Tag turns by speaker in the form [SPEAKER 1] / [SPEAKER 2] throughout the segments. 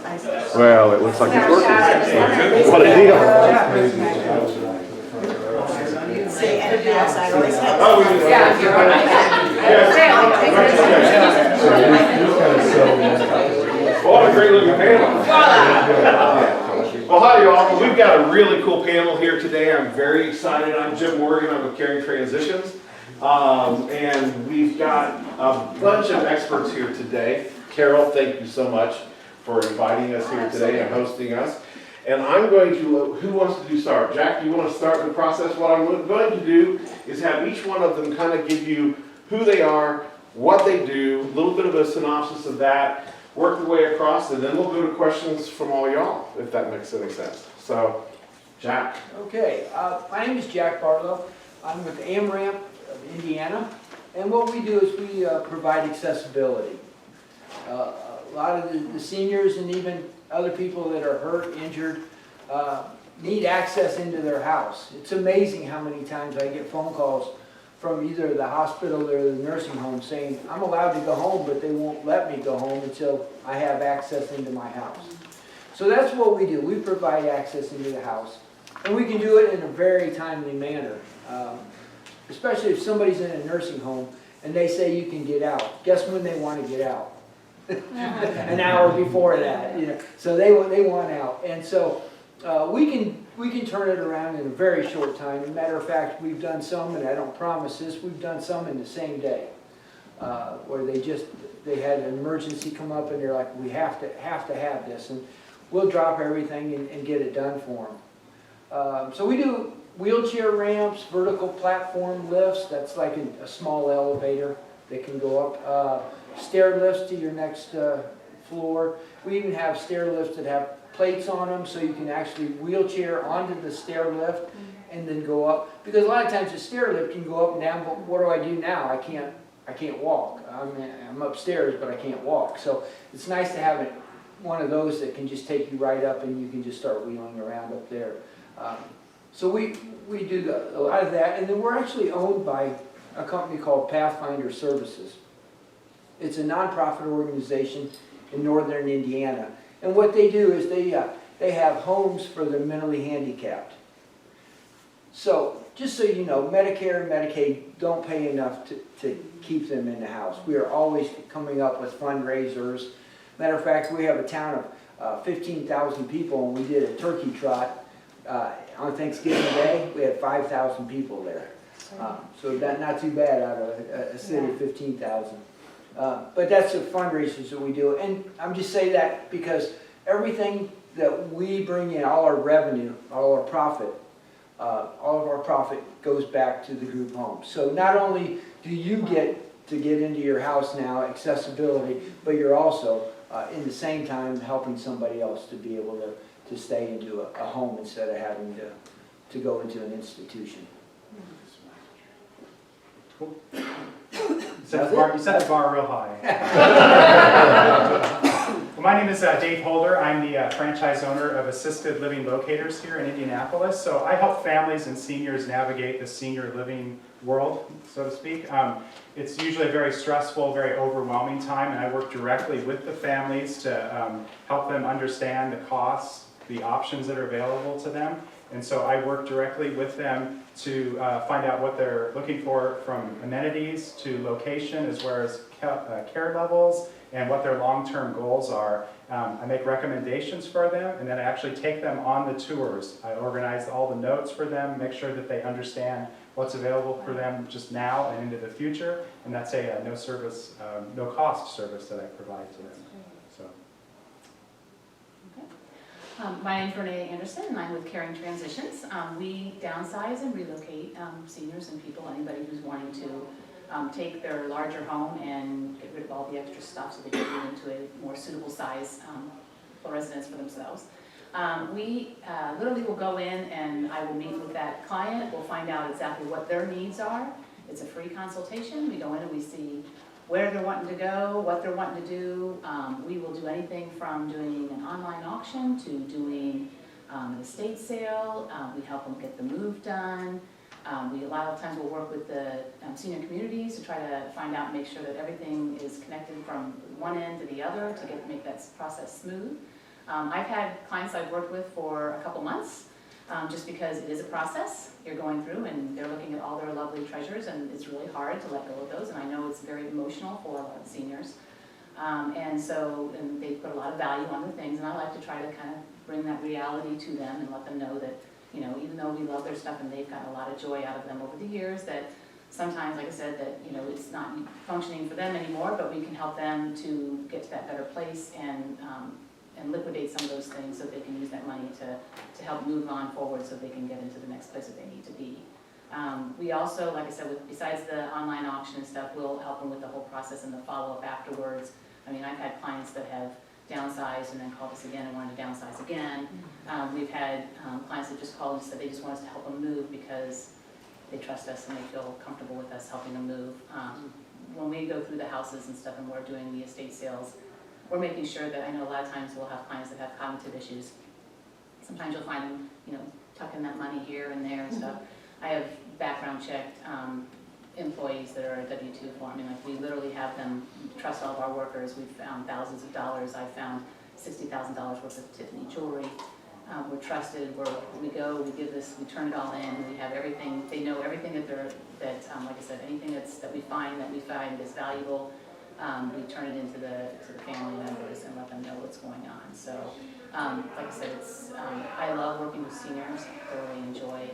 [SPEAKER 1] Well, it looks like it's working. What a deal.
[SPEAKER 2] Say anything else, I always have.
[SPEAKER 3] Oh, we did.
[SPEAKER 2] Yeah, you're right.
[SPEAKER 3] What a great looking panel. Well, hi y'all. We've got a really cool panel here today. I'm very excited. I'm Jim Morgan. I'm with Caring Transitions. And we've got a bunch of experts here today. Carol, thank you so much for inviting us here today and hosting us. And I'm going to, who wants to start? Jack, do you want to start the process? What I'm going to do is have each one of them kind of give you who they are, what they do, a little bit of a synopsis of that, work the way across, and then we'll go to questions from all y'all, if that makes any sense. So, Jack.
[SPEAKER 4] Okay, my name is Jack Barlow. I'm with AMRAMP of Indiana, and what we do is we provide accessibility. A lot of the seniors and even other people that are hurt, injured, need access into their house. It's amazing how many times I get phone calls from either the hospital or the nursing home saying, I'm allowed to go home, but they won't let me go home until I have access into my house. So that's what we do. We provide access into the house. And we can do it in a very timely manner. Especially if somebody's in a nursing home and they say you can get out. Guess when they want to get out? An hour before that. You know. So they want out. And so we can turn it around in a very short time. As a matter of fact, we've done some, and I don't promise this, we've done some in the same day. Where they had an emergency come up and they're like, we have to have this. And we'll drop everything and get it done for them. So we do wheelchair ramps, vertical platform lifts. That's like a small elevator that can go up. Stair lifts to your next floor. We even have stair lifts that have plates on them so you can actually wheelchair onto the stair lift and then go up. Because a lot of times the stair lift can go up and down, but what do I do now? I can't walk. I'm upstairs, but I can't walk. So it's nice to have one of those that can just take you right up and you can just start wheeling around up there. So we do a lot of that, and then we're actually owned by a company called Pathfinder Services. It's a nonprofit organization in northern Indiana, and what they do is they have homes for the mentally handicapped. So just so you know, Medicare and Medicaid don't pay enough to keep them in the house. We are always coming up with fundraisers. Matter of fact, we have a town of 15,000 people, and we did a turkey trot on Thanksgiving Day. We had 5,000 people there. So not too bad out of a city of 15,000. But that's the fundraisers that we do. And I'm just saying that because everything that we bring in, all our revenue, all of our profit goes back to the group home. So not only do you get to get into your house now, accessibility, but you're also, in the same time, helping somebody else to be able to stay into a home instead of having to go into an institution.
[SPEAKER 5] Cool. You set the bar real high. Well, my name is Dave Holder. I'm the franchise owner of Assisted Living Locators here in Indianapolis. So I help families and seniors navigate the senior living world, so to speak. It's usually a very stressful, very overwhelming time, and I work directly with the families to help them understand the costs, the options that are available to them. And so I work directly with them to find out what they're looking for, from amenities to location, as well as care levels and what their long-term goals are. I make recommendations for them, and then I actually take them on the tours. I organize all the notes for them, make sure that they understand what's available for them just now and into the future, and that's a no cost service that I provide to them. So.
[SPEAKER 6] My name is Renee Anderson, and I'm with Caring Transitions. We downsize and relocate seniors and people, anybody who's wanting to take their larger home and get rid of all the extra stuff so they can move into a more suitable size for residence for themselves. We literally will go in and I will meet with that client. We'll find out exactly what their needs are. It's a free consultation. We go in and we see where they're wanting to go, what they're wanting to do. We will do anything from doing an online auction to doing an estate sale. We help them get the move done. We a lot of times will work with the senior communities to try to find out and make sure that everything is connected from one end to the other to make that process smooth. I've had clients I've worked with for a couple months, just because it is a process you're going through and they're looking at all their lovely treasures and it's really hard to let go of those, and I know it's very emotional for a lot of seniors. And they put a lot of value on the things, and I like to try to kind of bring that reality to them and let them know that, you know, even though we love their stuff and they've gotten a lot of joy out of them over the years, that sometimes, like I said, that, you know, it's not functioning for them anymore, but we can help them to get to that better place and liquidate some of those things so they can use that money to help move on forward so they can get into the next place that they need to be. We also, like I said, besides the online auction and stuff, we'll help them with the whole process and the follow-up afterwards. I mean, I've had clients that have downsized and then called us again and wanted to downsize again. We've had clients that just called and said they just want us to help them move because they trust us and they feel comfortable with us helping them move. When we go through the houses and stuff and we're doing the estate sales, we're making sure that, I know a lot of times we'll have clients that have cognitive issues. Sometimes you'll find them, you know, tucking that money here and there and stuff. I have background checked employees that are a W-2 form. I mean, like, we literally have them trust all of our workers. We've found thousands of dollars. I found $60,000 worth of Tiffany jewelry. We're trusted. We go, we give this, we turn it all in. We have everything. They know everything like I said, anything that we find is valuable. We turn it into the family members and let them know what's going on. So, like I said, I love working with seniors. I thoroughly enjoy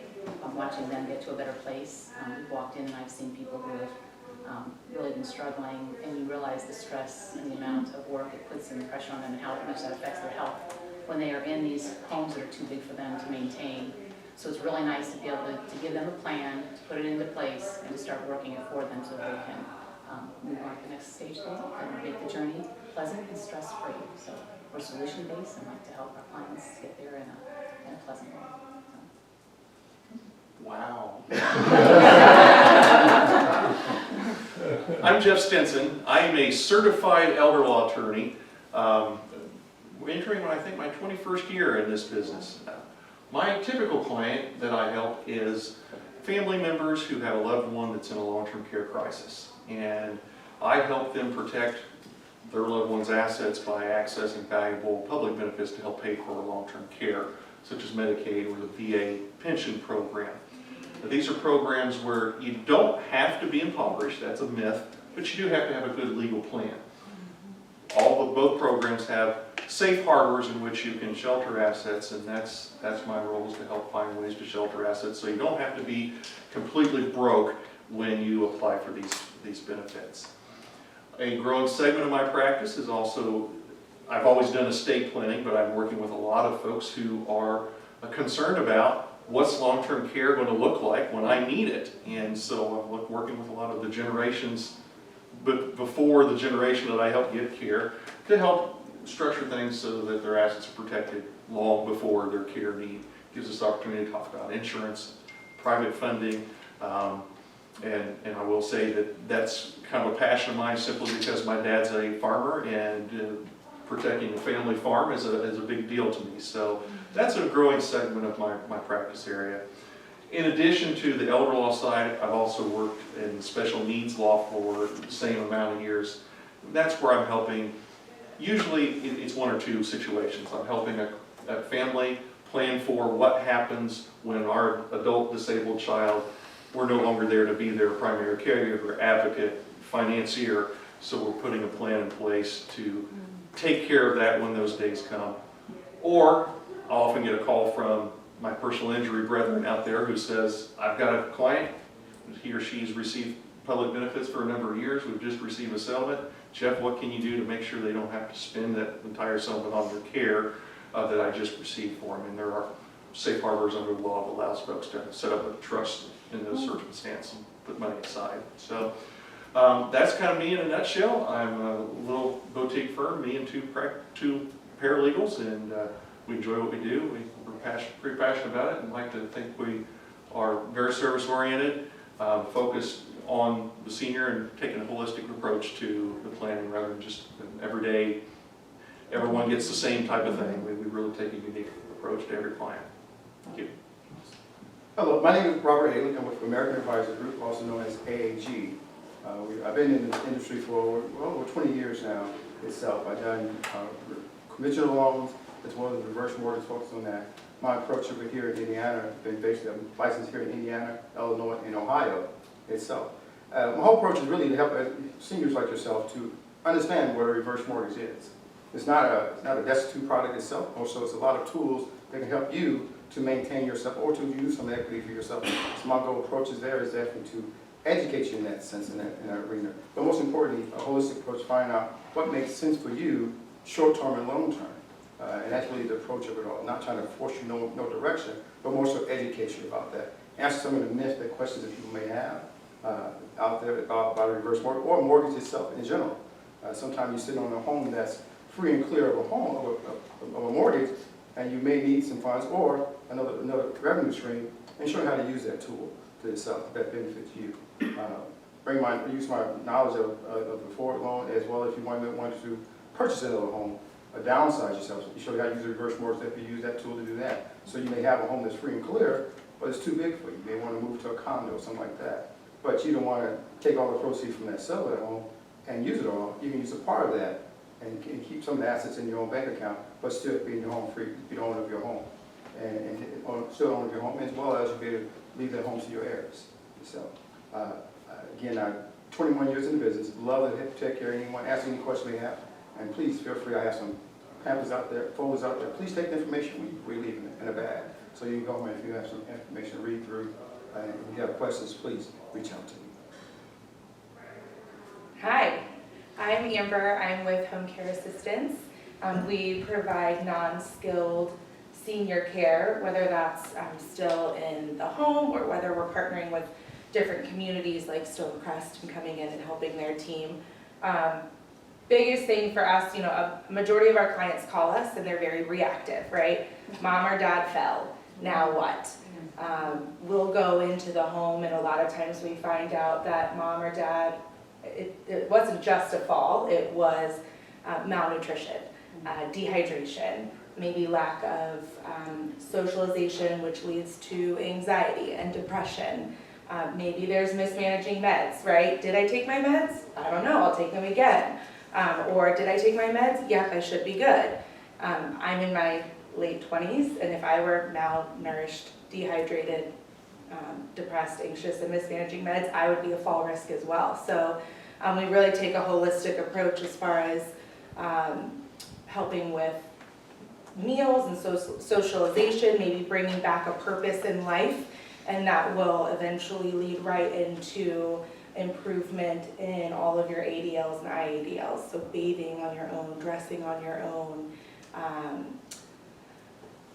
[SPEAKER 6] watching them get to a better place. We've walked in and I've seen people who have really been struggling, and you realize the stress and the amount of work it puts and the pressure on them and how much that affects their health when they are in these homes that are too big for them to maintain. So it's really nice to be able to give them a plan, to put it into place, and to start working it for them so they can move on to the next stage and make the journey pleasant and stress-free. So we're solution-based and like to help our clients get there in a pleasant way.
[SPEAKER 3] Wow. I'm Jeff Stinson. I'm a certified elder law attorney. We're entering, I think, my 21st year in this business. My typical client that I help is family members who have a loved one that's in a long-term care crisis. And I help them protect their loved one's assets by accessing valuable public benefits to help pay for long-term care, such as Medicaid or the VA pension program. Now, these are programs where you don't have to be impoverished, that's a myth, but you do have to have a good legal plan. Both programs have safe harbors in which you can shelter assets, and that's my role, is to help find ways to shelter assets so you don't have to be completely broke when you apply for these benefits. A growing segment of my practice is also, I've always done estate planning, but I'm working with a lot of folks who are concerned about what's long-term care going to look like when I need it. And so I'm working with a lot of the generations before the generation that I help give care to help structure things so that their assets are protected long before their care need. Gives us the opportunity to talk about insurance, private funding, and I will say that that's kind of a passion of mine simply because my dad's a farmer, and protecting the family farm is a big deal to me. So that's a growing segment of my practice area. In addition to the elder law side, I've also worked in special needs law for the same amount of years. That's where I'm helping. Usually it's one or two situations. I'm helping a family plan for what happens when our adult disabled child, we're no longer there to be their primary caregiver, advocate, financier, so we're putting a plan in place to take care of that when those days come. Or I'll often get a call from my personal injury brethren out there who says, I've got a client, he or she's received public benefits for a number of years, we've just received a settlement. Jeff, what can you do to make sure they don't have to spend that entire settlement on their care that I just received for them? And there are safe harbors under the law that allows folks to set up a trust in those circumstances and put money aside. So that's kind of me in a nutshell. I'm a little boutique firm, me and two paralegals, and we enjoy what we do. We're pretty passionate about it and like to think we are very service oriented, focused on the senior and taking a holistic approach to the planning rather than just an everyday, everyone gets the same type of thing. We really take a unique approach to every client. Thank you.
[SPEAKER 7] Hello, my name is Robert Haley. I'm with American Advisor Group, also known as AAG. I've been in the industry for over 20 years now itself. I've done conventional loans, as well as reverse mortgage, focus on that. My approach over here in Indiana, basically I'm licensed here in Indiana, Illinois, and Ohio itself. My whole approach is really to help seniors like yourself to understand what a reverse mortgage is. It's not a destitute product itself. Also, it's a lot of tools that can help you to maintain yourself or to use some equity for yourself. So my goal approaches there is definitely to educate you in that sense, in that arena. But most importantly, a holistic approach, find out what makes sense for you, short-term and long-term. And that's really the approach of it all. Not trying to force you no direction, but more so educate you about that. Answer some of the myths, the questions that people may have out there about a reverse mortgage or mortgage itself in general. Sometimes you sit on a home that's free and clear of a home, of a mortgage, and you may need some funds or another revenue stream, and show you how to use that tool to itself that benefits you. Use my knowledge of the forward loan, as well as if you want to purchase another home, downsize yourself. You show you how to use a reverse mortgage if you use that tool to do that. So you may have a home that's free and clear, but it's too big for you. You may want to move to a condo or something like that. But you don't want to take all the proceeds from that sale of that home and use it all. You can use a part of that and keep some of the assets in your own bank account, but still be in your home free, be the owner of your home. And still owner of your home, as well as you'll be able to leave that home to your heirs. So, again, I'm 21 years in the business, love to take care of anyone, ask any question they have, and please feel free, I have some pamphlets out there, folders out there, please take the information we leave in a bag. So you can go home and if you have some information to read through, and if you have questions, please reach out to me.
[SPEAKER 8] Hi, I'm Amber. I'm with Home Care Assistance. We provide non-skilled senior care, whether that's still in the home or whether we're partnering with different communities like Stonecrest and coming in and helping their team. Biggest thing for us, a majority of our clients call us and they're very reactive, right? Mom or dad fell, now what? We'll go into the home and a lot of times we find out that mom or dad, it wasn't just a fall, it was malnutrition, dehydration, maybe lack of socialization, which leads to anxiety and depression. Maybe there's mismanaging meds, right? Did I take my meds? I don't know, I'll take them again. Or did I take my meds? Yep, I should be good. I'm in my late 20s, and if I were malnourished, dehydrated, depressed, anxious, and mismanaging meds, I would be a fall risk as well. So we really take a holistic approach as far as helping with meals and socialization, maybe bringing back a purpose in life, and that will eventually lead right into improvement in all of your ADLs and IADLs. So bathing on your own, dressing on your own,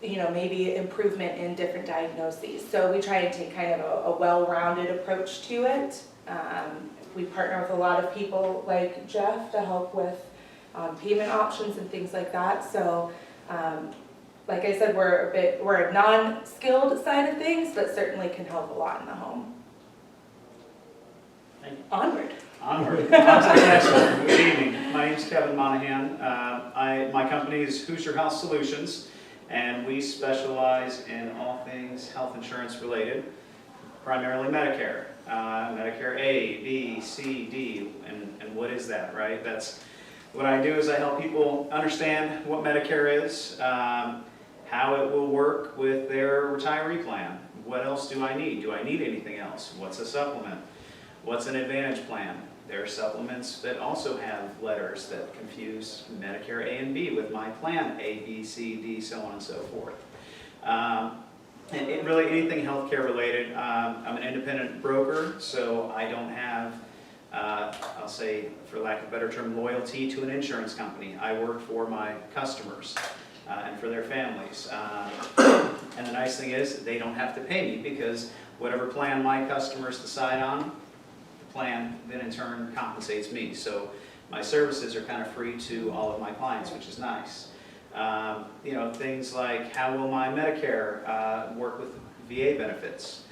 [SPEAKER 8] maybe improvement in different diagnoses. So we try and take kind of a well-rounded approach to it. We partner with a lot of people like Jeff to help with payment options and things like that. So like I said, we're a non-skilled side of things, but certainly can help a lot in the home. Onward.
[SPEAKER 9] Onward. Excellent. Good evening. My name is Kevin Monahan. My company is Hoosier Health Solutions, and we specialize in all things health insurance related, primarily Medicare. Medicare A, B, C, D, and what is that, right? That's what I do is I help people understand what Medicare is, how it will work with their retiree plan. What else do I need? Do I need anything else? What's a supplement? What's an Advantage plan? There are supplements that also have letters that confuse Medicare A and B with my plan A, B, C, D, so on and so forth. And really anything healthcare related. I'm an independent broker, so I don't have, I'll say, for lack of a better term, loyalty to an insurance company. I work for my customers and for their families. And the nice thing is they don't have to pay me because whatever plan my customers decide on, plan then in turn compensates me. So my services are kind of free to all of my clients, which is nice. Things like how will my Medicare work with VA benefits?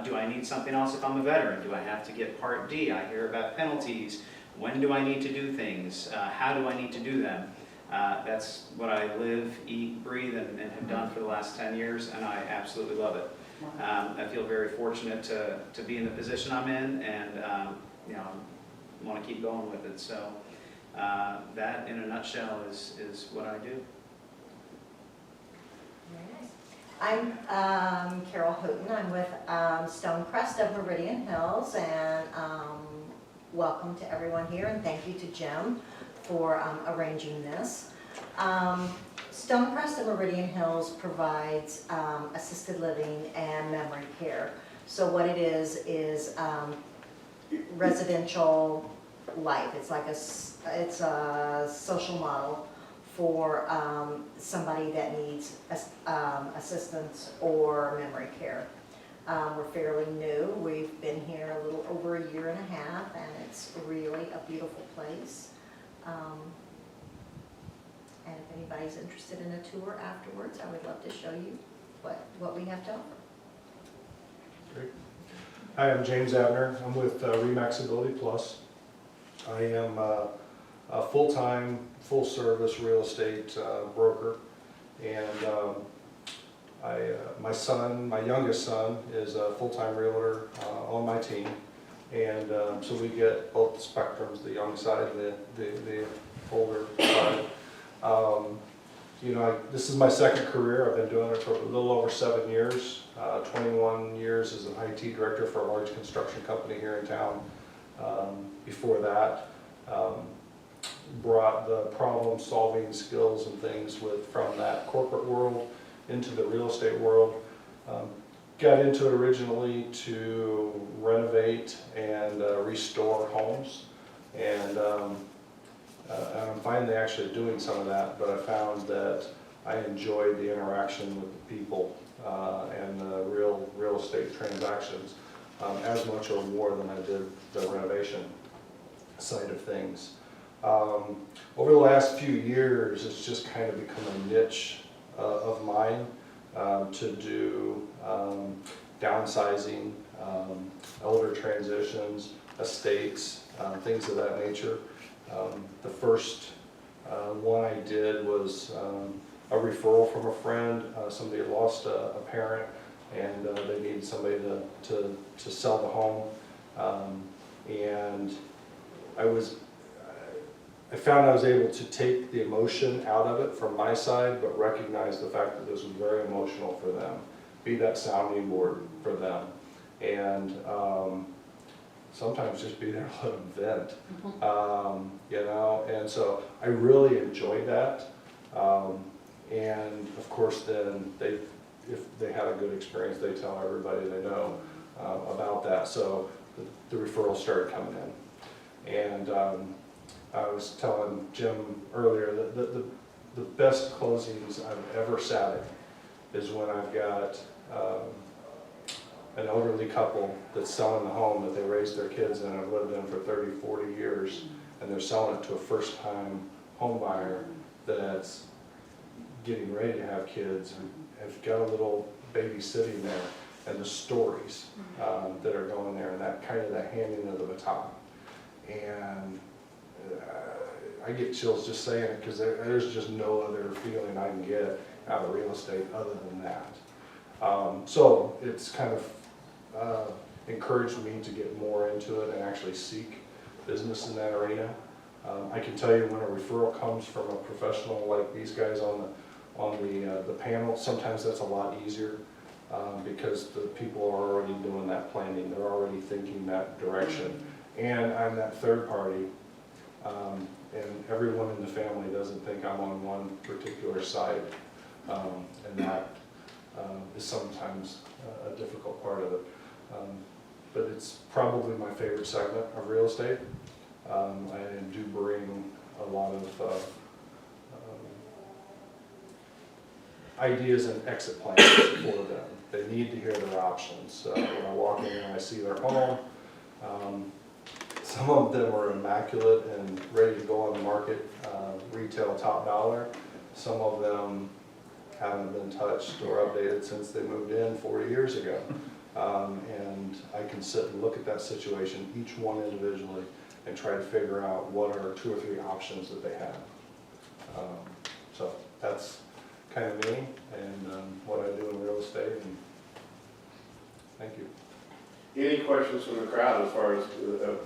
[SPEAKER 9] Do I need something else if I'm a veteran? Do I have to get Part D? I hear about penalties. When do I need to do things? How do I need to do them? That's what I live, eat, breathe, and have done for the last 10 years, and I absolutely love it. I feel very fortunate to be in the position I'm in, and I want to keep going with it. So that, in a nutshell, is what I do.
[SPEAKER 2] Very nice. I'm Carol Houghton. I'm with Stonecrest of Meridian Hills, and welcome to everyone here, and thank you to Jim for arranging this. Stonecrest of Meridian Hills provides assisted living and memory care. So what it is residential life. It's like it's a social model for somebody that needs assistance or memory care. We're fairly new. We've been here a little over a year and a half, and it's really a beautiful place. And if anybody's interested in a tour afterwards, I would love to show you what we have to offer.
[SPEAKER 10] Great. Hi, I'm James Abner. I'm with Remax Ability Plus. I am a full-time, full-service real estate broker, and my youngest son is a full-time realtor on my team, and so we get both spectrums, the young side and the older side. This is my second career. I've been doing it for a little over 7 years, 21 years as an IT director for a large construction company here in town. Before that, brought the problem-solving skills and things from that corporate world into the real estate world. Got into it originally to renovate and restore homes, and I'm finally actually doing some of that, but I found that I enjoyed the interaction with the people and the real estate transactions as much or more than I did the renovation side of things. Over the last few years, it's just kind of become a niche of mine to do downsizing, elder transitions, estates, things of that nature. The first one I did was a referral from a friend. Somebody had lost a parent, and they needed somebody to sell the home. And I found I was able to take the emotion out of it from my side, but recognize the fact that this was very emotional for them, be that sounding board for them, and sometimes just be there to let them vent, and so I really enjoyed that. And of course then if they had a good experience, they tell everybody they know about that. So the referrals started coming in. And I was telling Jim earlier that the best closings I've ever sat in is when I've got an elderly couple that's selling the home that they raised their kids in and lived in for 30, 40 years, and they're selling it to a first-time home buyer that's getting ready to have kids and have got a little baby sitting there, and the stories that are going there, and that kind of the handing of the baton. And I get chills just saying it, because there's just no other feeling I can get out of real estate other than that. So it's kind of encouraged me to get more into it and actually seek business in that arena. I can tell you when a referral comes from a professional like these guys on the panel, sometimes that's a lot easier because the people are already doing that planning. They're already thinking that direction. And I'm that third party, and everyone in the family doesn't think I'm on one particular side, and that is sometimes a difficult part of it. But it's probably my favorite segment of real estate. I do bring a lot of ideas and exit plans for them. They need to hear their options. When I walk in and I see their home, some of them are immaculate and ready to go on the market, retail top dollar. Some of them haven't been touched or updated since they moved in 40 years ago. And I can sit and look at that situation, each one individually, and try to figure out what are 2 or 3 options that they have. So that's kind of me and what I do in real estate. And thank you.
[SPEAKER 1] Any questions from the crowd as far as the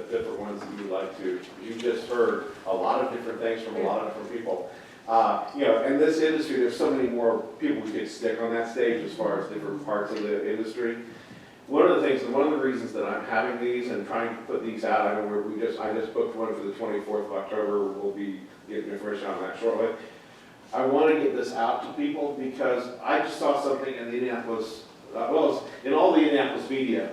[SPEAKER 1] different ones that you'd like to? You just heard a lot of different things from a lot of different people.
[SPEAKER 3] You know, in this industry, there's so many more people we could stick on that stage as far as different parts of the industry. One of the things, one of the reasons that I'm having these and trying to put these out, I know I just booked one for the 24th of October. We'll be getting information on that shortly. I want to get this out to people because I just saw something in the Indianapolis, in all the Indianapolis media,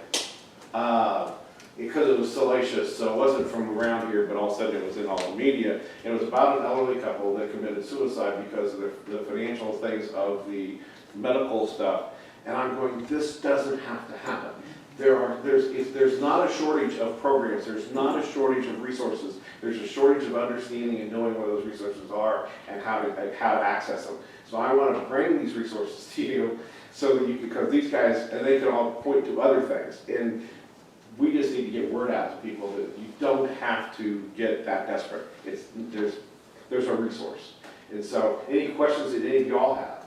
[SPEAKER 3] because it was salacious, so it wasn't from around here, but all of a sudden it was in all the media. And it was about an elderly couple that committed suicide because of the financial things of the medical stuff. And I'm going, this doesn't have to happen. There's not a shortage of programs, there's not a shortage of resources, there's a shortage of understanding and knowing where those resources are and how to access them. So I want to bring these resources to you so that you, because these guys, and they can all point to other things. And we just need to get word out to people that you don't have to get that desperate. There's a resource. And so any questions that any of y'all have?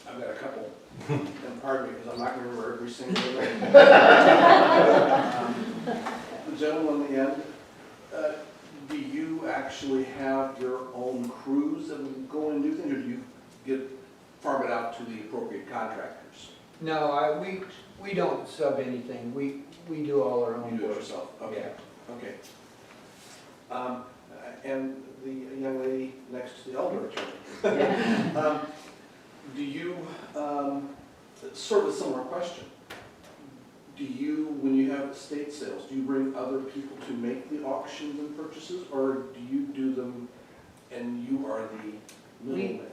[SPEAKER 11] I've got a couple, and pardon me, because I'm not going to remember every single one. The gentleman on the end, do you actually have your own crews that would go and do things, or do you farm it out to the appropriate contractors?
[SPEAKER 4] No, we don't sub anything. We do all our own
[SPEAKER 11] You do it
[SPEAKER 4] work.
[SPEAKER 11] yourself? Okay, okay. And the young lady next to the elder attorney. Do you, sort of a similar question, do you, when you have estate sales, do you bring other people to make the auctions and purchases, or do you do them and you are the middleman?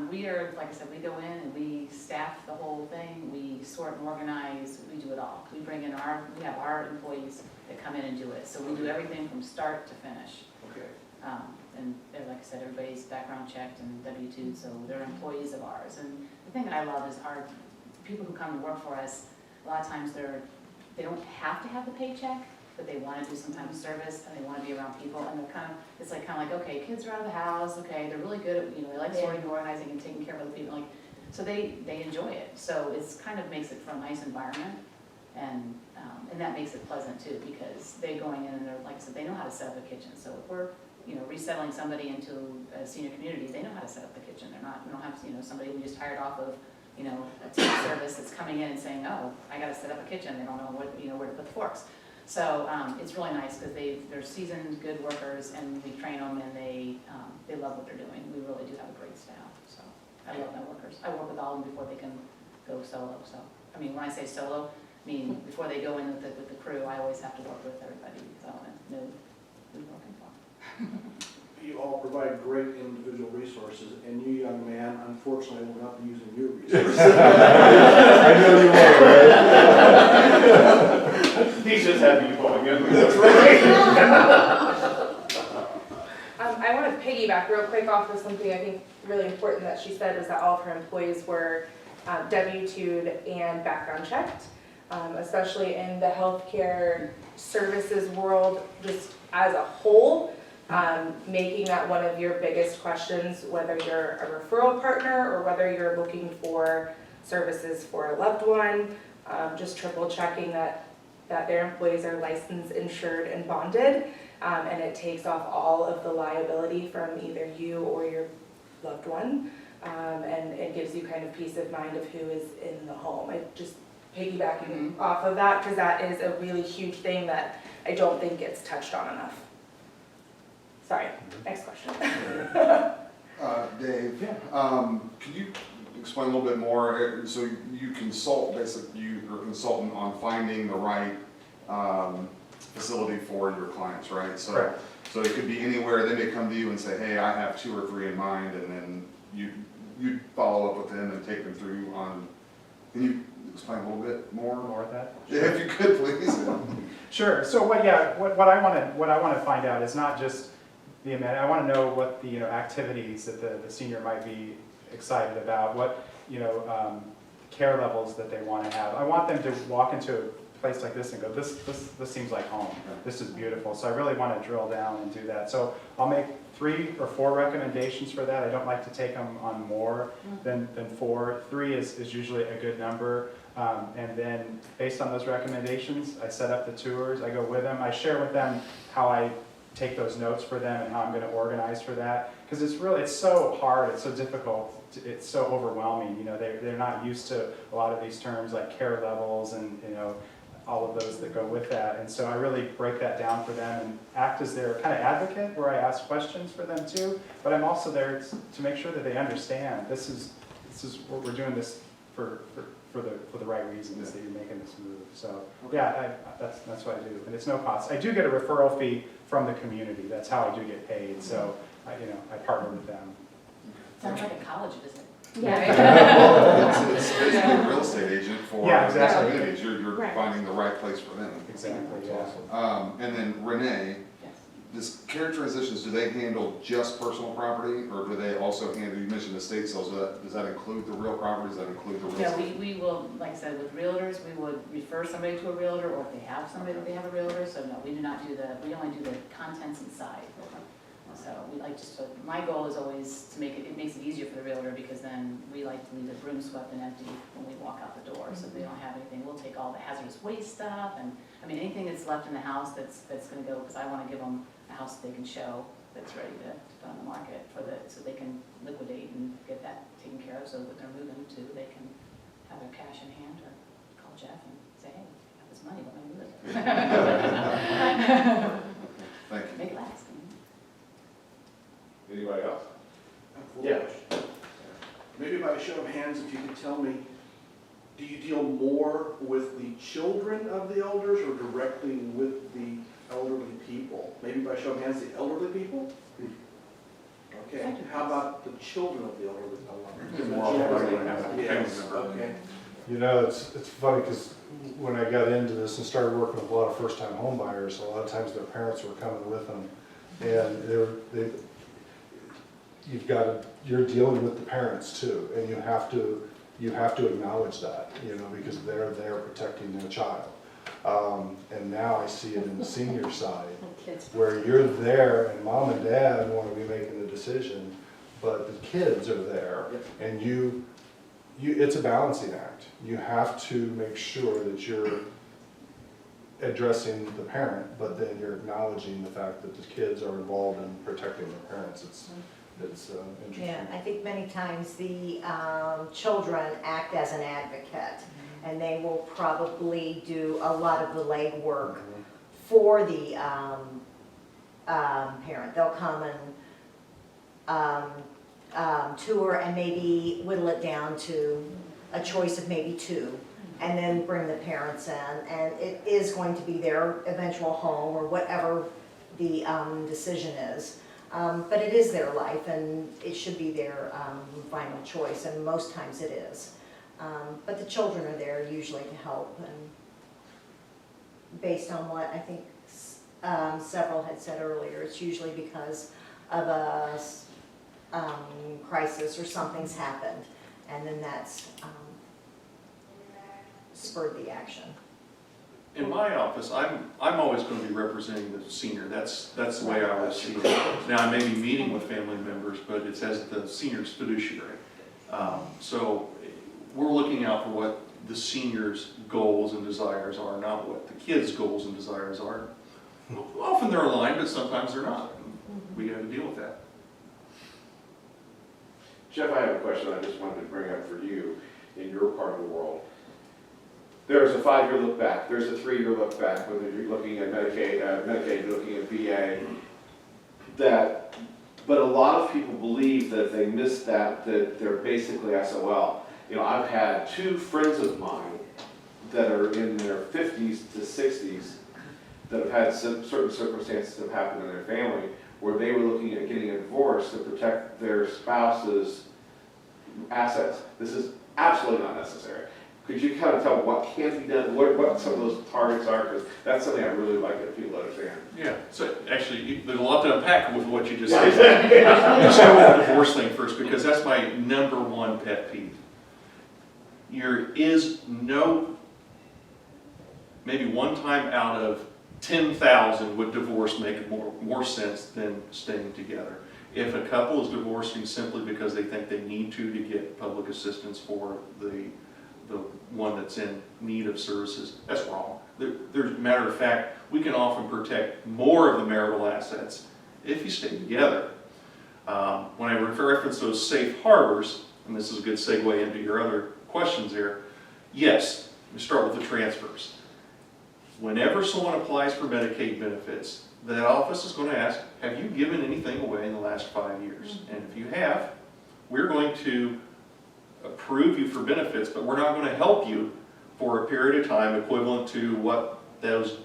[SPEAKER 6] We are, like I said, we go in and we staff the whole thing, we sort and organize, we do it all. We have our employees that come in and do it, so we do everything from start to finish.
[SPEAKER 11] Okay.
[SPEAKER 6] And they're, like I said, everybody's background checked and W-2'd, so they're employees of ours. And the thing that I love is our people who come to work for us, a lot of times they don't have to have the paycheck, but they want to do some kind of service and they want to be around people, and they're it's like okay, kids are out of the house, okay, they're really good at, they like sorting and organizing and taking care of other people, so they enjoy it. So it's kind of makes it for a nice environment, and that makes it pleasant too, because they're going in and they're, like I said, they know how to set up a kitchen. So if we're resettling somebody into a senior community, they know how to set up the kitchen. We don't have somebody we just hired off of a team service that's coming in and saying, oh, I got to set up a kitchen. They don't know where to put the forks. So it's really nice because they're seasoned, good workers, and we train them, and they love what they're doing. We really do have a great staff. So I love my workers. I work with all of them before they can go solo. So I mean, when I say solo, I mean before they go in with the crew, I always have to work with everybody because I want to know who we're working for.
[SPEAKER 11] You all provide great individual resources, and you, young man, unfortunately will not be using your resources.
[SPEAKER 10] I know you are, right?
[SPEAKER 3] He's just happy you calling in.
[SPEAKER 11] That's right.
[SPEAKER 8] I want to piggyback real quick off of something I think really important that she said, was that all of her employees were W-2'd and background checked, especially in the healthcare services world just as a whole. Making that one of your biggest questions, whether you're a referral partner or whether you're looking for services for a loved one, just triple checking that their employees are licensed, insured, and bonded, and it takes off all of the liability from either you or your loved one, and it gives you kind of peace of mind of who is in the home. I just piggybacking off of that, because that is a really huge thing that I don't think gets touched on enough. Sorry, next question.
[SPEAKER 12] Dave, could you explain a little bit more? So you consult, basically, you're a consultant on finding the right facility for your clients, right? So,
[SPEAKER 3] correct.
[SPEAKER 12] So it could be anywhere. They may come to you and say, hey, I have 2 or 3 in mind, and then you follow up with them and take them through on. Can you explain a little bit more?
[SPEAKER 5] More of that?
[SPEAKER 12] Yeah, if you could, please.
[SPEAKER 5] Sure. So what I want to find out is not just the amenity. I want to know what the activities that the senior might be excited about, what care levels that they want to have. I want them to walk into a place like this and go, this seems like home. This is beautiful. So I really want to drill down and do that. So I'll make 3 or 4 recommendations for that. I don't like to take them on more than 4. 3 is usually a good number. And then based on those recommendations, I set up the tours. I go with them. I share with them how I take those notes for them and how I'm gonna organize for that. Because it's so hard, it's so difficult, it's so overwhelming, you know, they're not used to a lot of these terms like care levels and, you know, all of those that go with that. And so I really break that down for them and act as their kind of advocate where I ask questions for them too. But I'm also there to make sure that they understand this is what we're doing this for the right reasons, that you're making this move. So yeah, that's what I do, and it's no cost. I do get a referral fee from the community. That's how I do get paid. So I partner with them.
[SPEAKER 6] Sounds like a college visit.
[SPEAKER 12] Well, it's basically a real estate agent for
[SPEAKER 5] Yeah, exactly.
[SPEAKER 12] communities. You're
[SPEAKER 8] Right.
[SPEAKER 12] finding the right place for them.
[SPEAKER 5] Exactly. Yeah.
[SPEAKER 12] And then Renee,
[SPEAKER 6] Yes.
[SPEAKER 12] does Care Transitions, do they handle just personal property, or do they also handle, you mentioned estate sales, does that include the real property, does that include the real
[SPEAKER 6] Yeah,
[SPEAKER 12] estate?
[SPEAKER 6] we will, like I said, with realtors, we would refer somebody to a realtor, or if they have somebody that they have a realtor, so no, we do not do we only do the contents inside. So we like just my goal is always to make it makes it easier for the realtor, because then we like to leave the room swept and empty when we walk out the door, so if they don't have anything, we'll take all the hazardous waste stuff, and, I mean, anything that's left in the house that's gonna go, because I wanna give them a house that they can show that's ready to put on the market so they can liquidate and get that taken care of, so when they're moving to, they can have their cash in hand, or call Jeff and say, hey, I have this money, what am I gonna do with it?
[SPEAKER 12] Thank you.
[SPEAKER 6] Make it last.
[SPEAKER 3] Anybody else?
[SPEAKER 11] Yeah. Maybe by a show of hands, if you could tell me, do you deal more with the children of the elders or directly with the elderly people? Maybe by show of hands, the elderly people? Okay, how about the children of the elderly?
[SPEAKER 3] More often than not, have a
[SPEAKER 11] Yes,
[SPEAKER 3] family member.
[SPEAKER 11] okay.
[SPEAKER 10] You know, it's funny because when I got into this and started working with a lot of first-time home buyers, a lot of times their parents were coming with them, and you're dealing with the parents too, and you have to acknowledge that, you know, because they're there protecting their child. And now I see it in the senior side, where you're there and mom and dad want to be making the decision, but the kids are there, and it's a balancing act. You have to make sure that you're addressing the parent, but then you're acknowledging the fact that the kids are involved in protecting their parents. It's interesting.
[SPEAKER 2] Yeah, I think many times the children act as an advocate, and they will probably do a lot of the legwork for the parent. They'll come and tour and maybe whittle it down to a choice of maybe two, and then bring the parents in, and it is going to be their eventual home or whatever the decision is. But it is their life, and it should be their final choice, and most times it is. But the children are there usually to help, and based on what I think several had said earlier, it's usually because of a crisis or something's happened, and then that's spurred the action.
[SPEAKER 13] In my office, I'm always going to be representing the senior. That's the way I always see it. Now, I may be meeting with family members, but it's as the senior's fiduciary. So we're looking out for what the senior's goals and desires are, not what the kids' goals and desires are. Often they're aligned, but sometimes they're not. We have to deal with that.
[SPEAKER 3] Jeff, I have a question I just wanted to bring up for you in your part of the world. There's a 5-year look back, there's a 3-year look back, whether you're looking at Medicaid, you're looking at VA. But a lot of people believe that if they miss that they're basically SOL. You know, I've had 2 friends of mine that are in their 50s to 60s that have had certain circumstances that have happened in their family where they were looking at getting a divorce to protect their spouse's assets. This is absolutely not necessary. Could you kind of tell what can be done, what some of those targets are? Because that's something I really like that people understand.
[SPEAKER 13] Yeah, so actually, there's a lot to unpack with what you just said. Let's go with the divorce thing first, because that's my #1 pet peeve. There is no, maybe one time out of 10,000 would divorce make more sense than staying together. If a couple is divorcing simply because they think they need to get public assistance for the the one that's in need of services. That's wrong. There's, matter of fact, we can often protect more of the marital assets if you stay together. When I reference those safe harbors, and this is a good segue into your other questions here, yes, we start with the transfers. Whenever someone applies for Medicaid benefits, the office is going to ask, have you given anything away in the last 5 years? And if you have, we're going to approve you for benefits, but we're not going to help you for a period of time equivalent to what those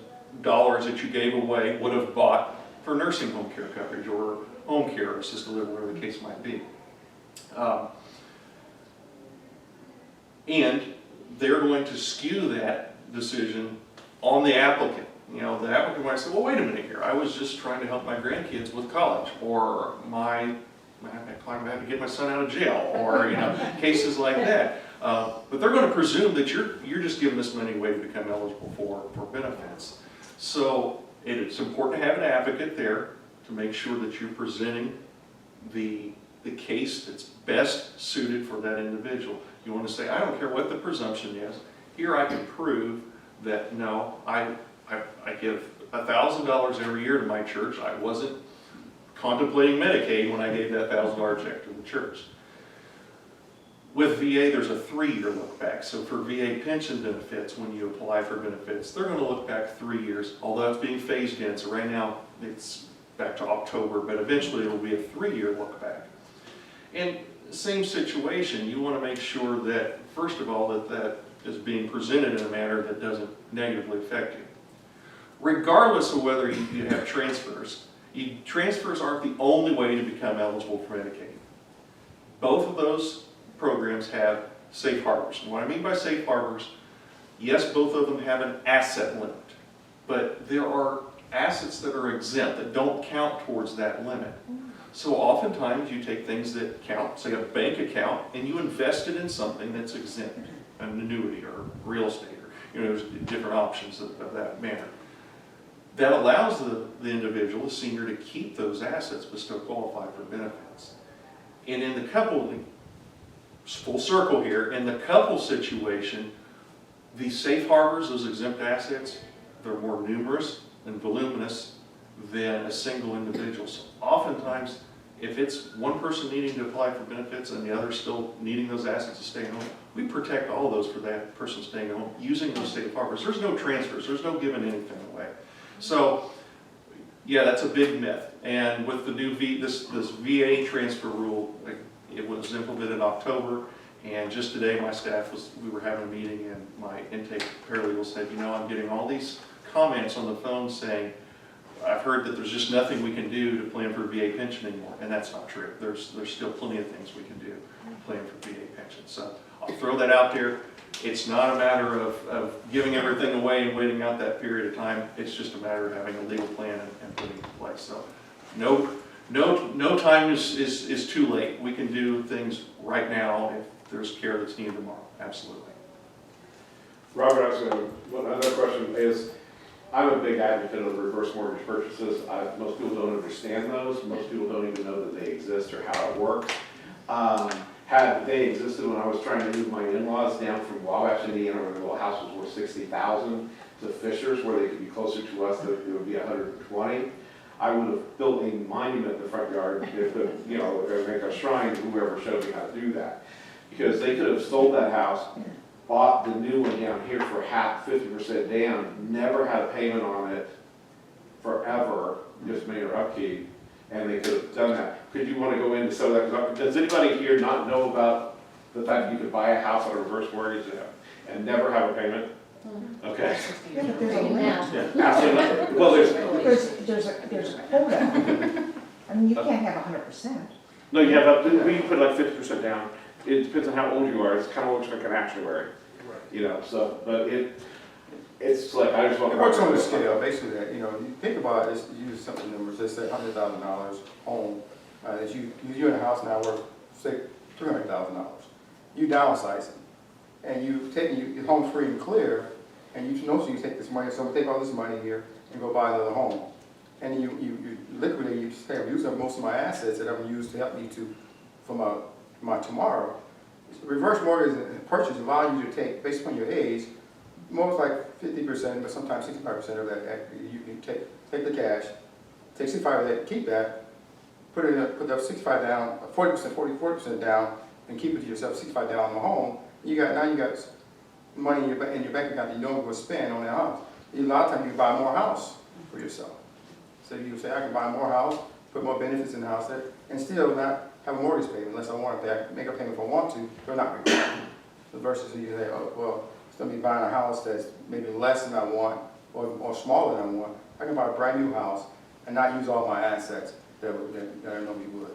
[SPEAKER 13] dollars that you gave away would have bought for nursing home care coverage or home care or assisted living, whatever the case might be. And they're going to skew that decision on the applicant. You know, the applicant might say, well, wait a minute here, I was just trying to help my grandkids with college, or I had to get my son out of jail, or, you know, cases like that. But they're going to presume that you're just giving this money away to become eligible for benefits. So it's important to have an advocate there to make sure that you're presenting the case that's best suited for that individual. You want to say, I don't care what the presumption is, here I can prove that no, I give $1,000 every year to my church. I wasn't contemplating Medicaid when I gave that $1,000 check to the church. With VA, there's a 3-year look back. So for VA pension benefits, when you apply for benefits, they're going to look back 3 years, although it's being phased in. So right now it's back to October, but eventually it'll be a 3-year look back. And same situation, you want to make sure that, first of all, that is being presented in a manner that doesn't negatively affect you. Regardless of whether you have transfers, transfers aren't the only way to become eligible for Medicaid. Both of those programs have safe harbors. And what I mean by safe harbors, yes, both of them have an asset limit, but there are assets that are exempt that don't count towards that limit. So oftentimes you take things that count, say a bank account, and you invest it in something that's exempt, an annuity or real estate, or, you know, there's different options of that manner. That allows the individual, the senior, to keep those assets but still qualify for benefits. And in the couple, full circle here, in the couple situation, the safe harbors, those exempt assets, they're more numerous and voluminous than a single individual. So oftentimes, if it's one person needing to apply for benefits and the other still needing those assets to stay home, we protect all those for that person staying at home using those safe harbors. There's no transfers, there's no giving anything away. So, yeah, that's a big myth. And with the new this VA transfer rule, it was implemented in October, and just today my staff we were having a meeting, and my intake paralegal said, you know, I'm getting all these comments on the phone saying, I've heard that there's just nothing we can do to plan for VA pension anymore, and that's not true. There's still plenty of things we can do to plan for VA pension. So I'll throw that out there. It's not a matter of giving everything away and waiting out that period of time. It's just a matter of having a legal plan and putting it in place. So no time is too late. We can do things right now if there's care that's needed tomorrow. Absolutely.
[SPEAKER 1] Robert, one other question is, I'm a big advocate of reverse mortgage purchases. Most people don't understand those. Most people don't even know that they exist or how it works. Had they existed when I was trying to move my in-laws down from Wabash, Indiana, where the little house was worth $60,000, to Fishers, where they could be closer to us, that it would be $120,000. I would have built a monument in the front yard, you know, make a shrine to whoever showed me how to do that. Because they could have sold that house, bought the new one down here for half, 50% down, never had a payment on it forever, just made her upkeep, and they could have done that. Could you want to go into some of that? Does anybody here not know about the fact that you could buy a house on a reverse mortgage and never have a payment? Okay.
[SPEAKER 14] Yeah, but there's a limit.
[SPEAKER 1] Yeah, absolutely. Well,
[SPEAKER 14] There's a quota. I mean, you can't have 100%.
[SPEAKER 1] no, you have we put like 50% down. It depends on how old you are. It's kind of looks like an actuary, you know. So, but it's like I just want.
[SPEAKER 7] It works on the scale, basically. You know, you think about it. Use simple numbers. Let's say $100,000 home. As you're in a house now worth say $300,000. You downsize it, and you've taken your home free and clear, and you know, so you take this money. So we take all this money here and go buy another home, and you liquidate. You say I'm using up most of my assets that I'm used to help me for my tomorrow. reverse mortgage and purchase allow you to take, based upon your age, most like 50%, but sometimes 65% of that, you can take the cash, take 65 of that, keep that, put the 65 down, 40% down, and keep it to yourself, 65 down on the home. Now you got money in your bank account that you don't go spend on that house. A lot of times you buy more house for yourself. So you say, I can buy more house, put more benefits in the house there, and still not have a mortgage payment unless I want to pay. I can make a payment if I want to, but not required. So versus you say, oh, well, it's going to be buying a house that's maybe less than I want or smaller than I want. I can buy a brand new house and not use all my assets that I normally would.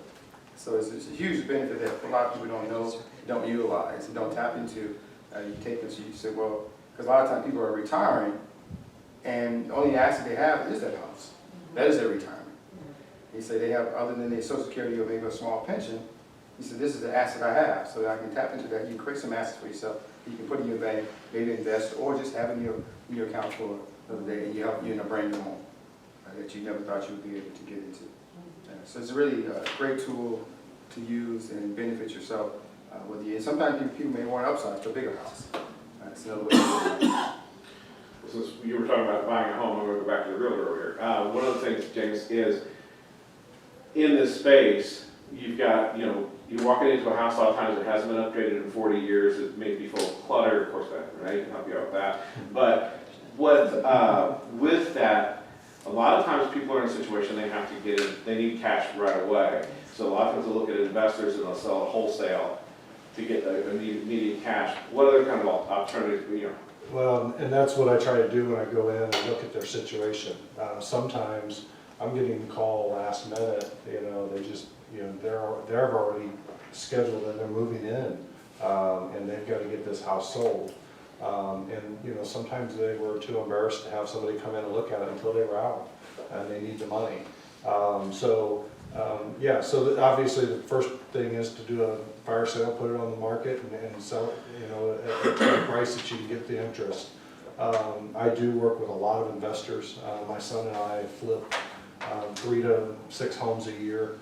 [SPEAKER 7] So it's a huge benefit that a lot of people don't know, don't utilize, and don't tap into. You take this, you say, well, because a lot of times people are retiring, and the only asset they have is that house. That is their retirement. He said they have, other than their Social Security or maybe a small pension, he said, this is the asset I have, so that I can tap into that. You can create some assets for yourself. You can put in your bank, maybe invest, or just have in your account for another day, and you in a brand new home that you never thought you would be able to get into. So it's really a great tool to use and benefit yourself with you. And sometimes people may want to upsize to a bigger house. That's another way to do it.
[SPEAKER 1] Since you were talking about buying a home, I'm going to go back to the realtor over here. One of the things, James, is in this space, you've got, you're walking into a house a lot of times that hasn't been upgraded in 40 years. It may be full of clutter. Of course, that Renee can help you out with that. But with that, a lot of times people are in a situation they have to get in, they need cash right away. So a lot of times they'll look at investors and they'll sell it wholesale to get immediate cash. What other kind of alternatives,
[SPEAKER 10] Well, and that's what I try to do when I go in and look at their situation. Sometimes I'm getting a call last minute, they just, they're already scheduled and they're moving in, and they've got to get this house sold. And sometimes they were too embarrassed to have somebody come in and look at it until they were out, and they need the money. So obviously the first thing is to do a fire sale, put it on the market, and sell it, at a price that you can get the interest. I do work with a lot of investors. My son and I flip 3 to 6 homes a year.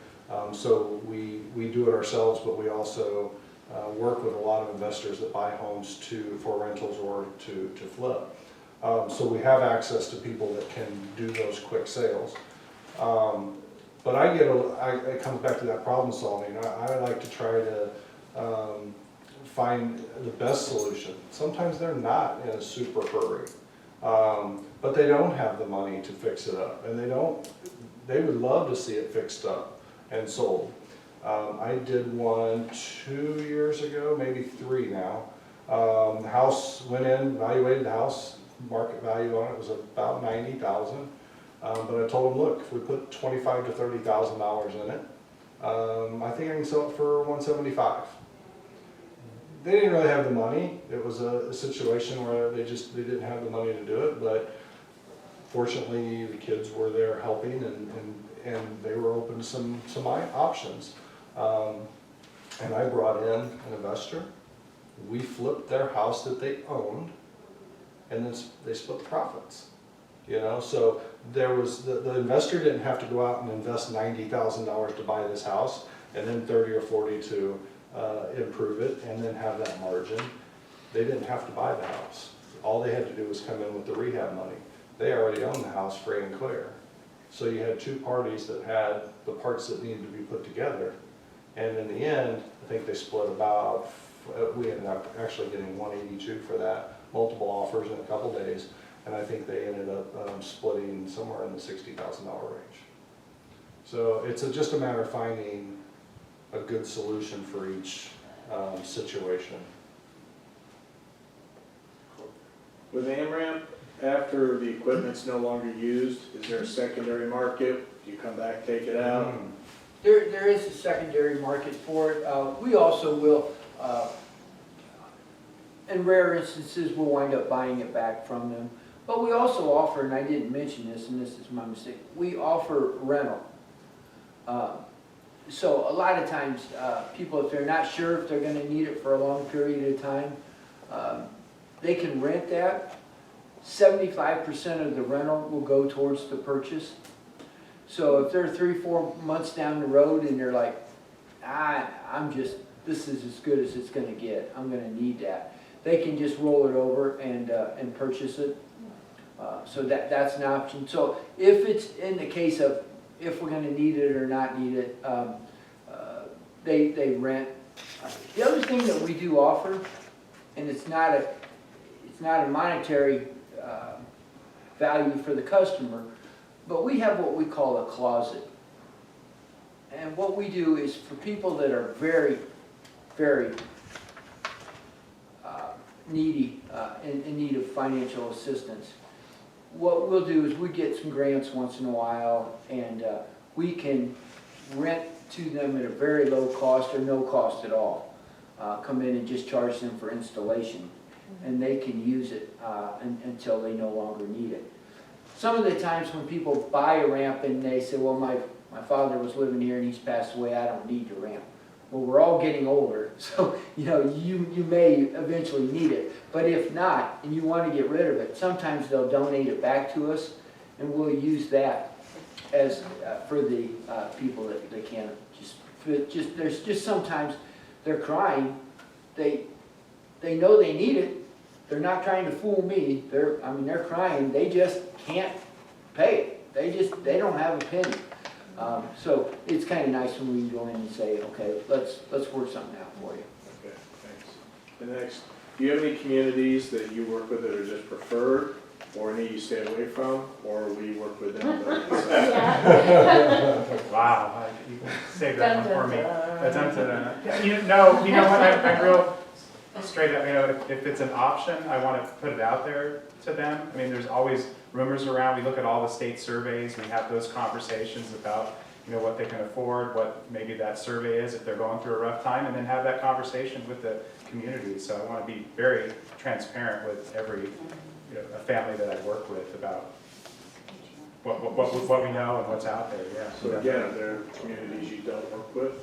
[SPEAKER 10] So we do it ourselves, but we also work with a lot of investors that buy homes for rentals or to flip. So we have access to people that can do those quick sales. But it comes back to that problem solving. I like to try to find the best solution. Sometimes they're not in a super hurry, but they don't have the money to fix it up, and they would love to see it fixed up and sold. I did one 2 years ago, maybe 3 now. The house went in, evaluated the house, market value on it was about $90,000. But I told them, look, if we put $25,000 to $30,000 in it, I think I can sell it for $175,000. They didn't really have the money. It was a situation where they didn't have the money to do it, but fortunately the kids were there helping, and they were open to some options. And I brought in an investor. We flipped their house that they owned, and then they split the profits. So there was the investor didn't have to go out and invest $90,000 to buy this house, and then 30 or 40 to improve it, and then have that margin. They didn't have to buy the house. All they had to do was come in with the rehab money. They already owned the house free and clear. So you had 2 parties that had the parts that needed to be put together. And in the end, I think they split we ended up actually getting $182,000 for that, multiple offers in a couple days. And I think they ended up splitting somewhere in the $60,000 range. So it's just a matter of finding a good solution for each situation.
[SPEAKER 11] With AmRamp, after the equipment's no longer used, is there a secondary market? Do you come back, take it out?
[SPEAKER 4] There is a secondary market for it. We also will, in rare instances, we'll wind up buying it back from them. But we also offer, and I didn't mention this, and this is my mistake, we offer rental. So a lot of times, people, if they're not sure if they're going to need it for a long period of time, they can rent that. 75% of the rental will go towards the purchase. So if they're 3-4 months down the road and they're like, I'm this is as good as it's gonna get, I'm gonna need that. They can just roll it over and purchase it. So that's an option. So if it's in the case of if we're gonna need it or not need it, they rent. The other thing that we do offer, and it's not a monetary value for the customer, but we have what we call a closet. And what we do is for people that are very, very needy, in need of financial assistance, what we'll do is we get some grants once in a while, and we can rent to them at a very low cost or no cost at all. Come in and just charge them for installation, and they can use it until they no longer need it. Some of the times when people buy a ramp and they say, well, my father was living here and he's passed away, I don't need the ramp. Well, we're all getting older, so you may eventually need it. But if not, and you want to get rid of it, sometimes they'll donate it back to us, and we'll use that as for the people that they can't there's just sometimes they're crying. They know they need it. They're not trying to fool me. They're crying. They just can't pay it. They don't have a penny. So it's kind of nice when we can go in and say, okay, let's work something out for you.
[SPEAKER 11] Okay, thanks. The next, do you have any communities that you work with that are just preferred, or any you stay away from, or we work with them?
[SPEAKER 5] Wow, you can save that one for me. You know what, I'm real straight up, if it's an option, I want to put it out there to them. I mean, there's always rumors around. We look at all the state surveys, we have those conversations about, what they can afford, what maybe that survey is if they're going through a rough time, and then have that conversation with the community. So I want to be very transparent with every a family that I work with about what we know and what's out there, yeah.
[SPEAKER 11] So again, are there communities you don't work with?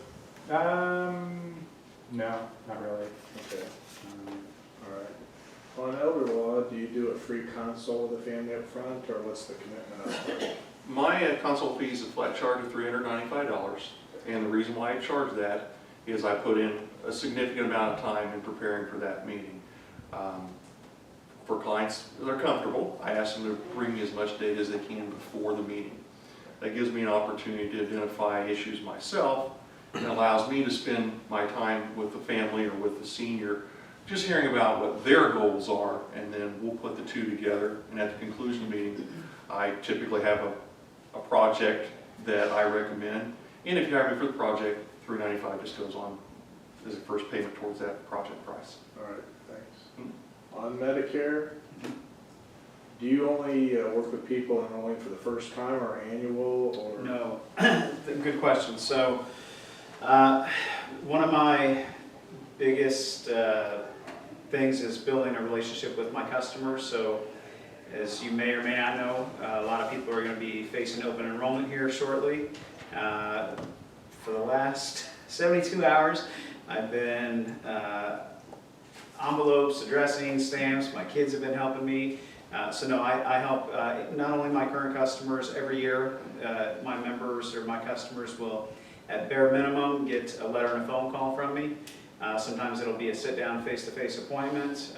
[SPEAKER 5] No, not really.
[SPEAKER 11] Okay. All right. On elder law, do you do a free consult with the family up front, or what's the commitment up front?
[SPEAKER 13] My consult fee is a flat charge of $395, and the reason why I charge that is I put in a significant amount of time in preparing for that meeting. For clients that are comfortable, I ask them to bring me as much data as they can before the meeting. That gives me an opportunity to identify issues myself, and allows me to spend my time with the family or with the senior, just hearing about what their goals are, and then we'll put the two together. And at the conclusion of the meeting, I typically have a project that I recommend. And if you hire me for the project, $395 just goes on as a first payment towards that project price.
[SPEAKER 11] All right, thanks. On Medicare, do you only work with people enrolling for the first time, or annual, or?
[SPEAKER 9] No, good question. So one of my biggest things is building a relationship with my customers. So as you may or may not know, a lot of people are going to be facing open enrollment here shortly. For the last 72 hours, I've been envelopes, addressing, stamps. My kids have been helping me. So no, I help not only my current customers every year. My members or my customers will, at bare minimum, get a letter and a phone call from me. Sometimes it'll be a sit-down, face-to-face appointment.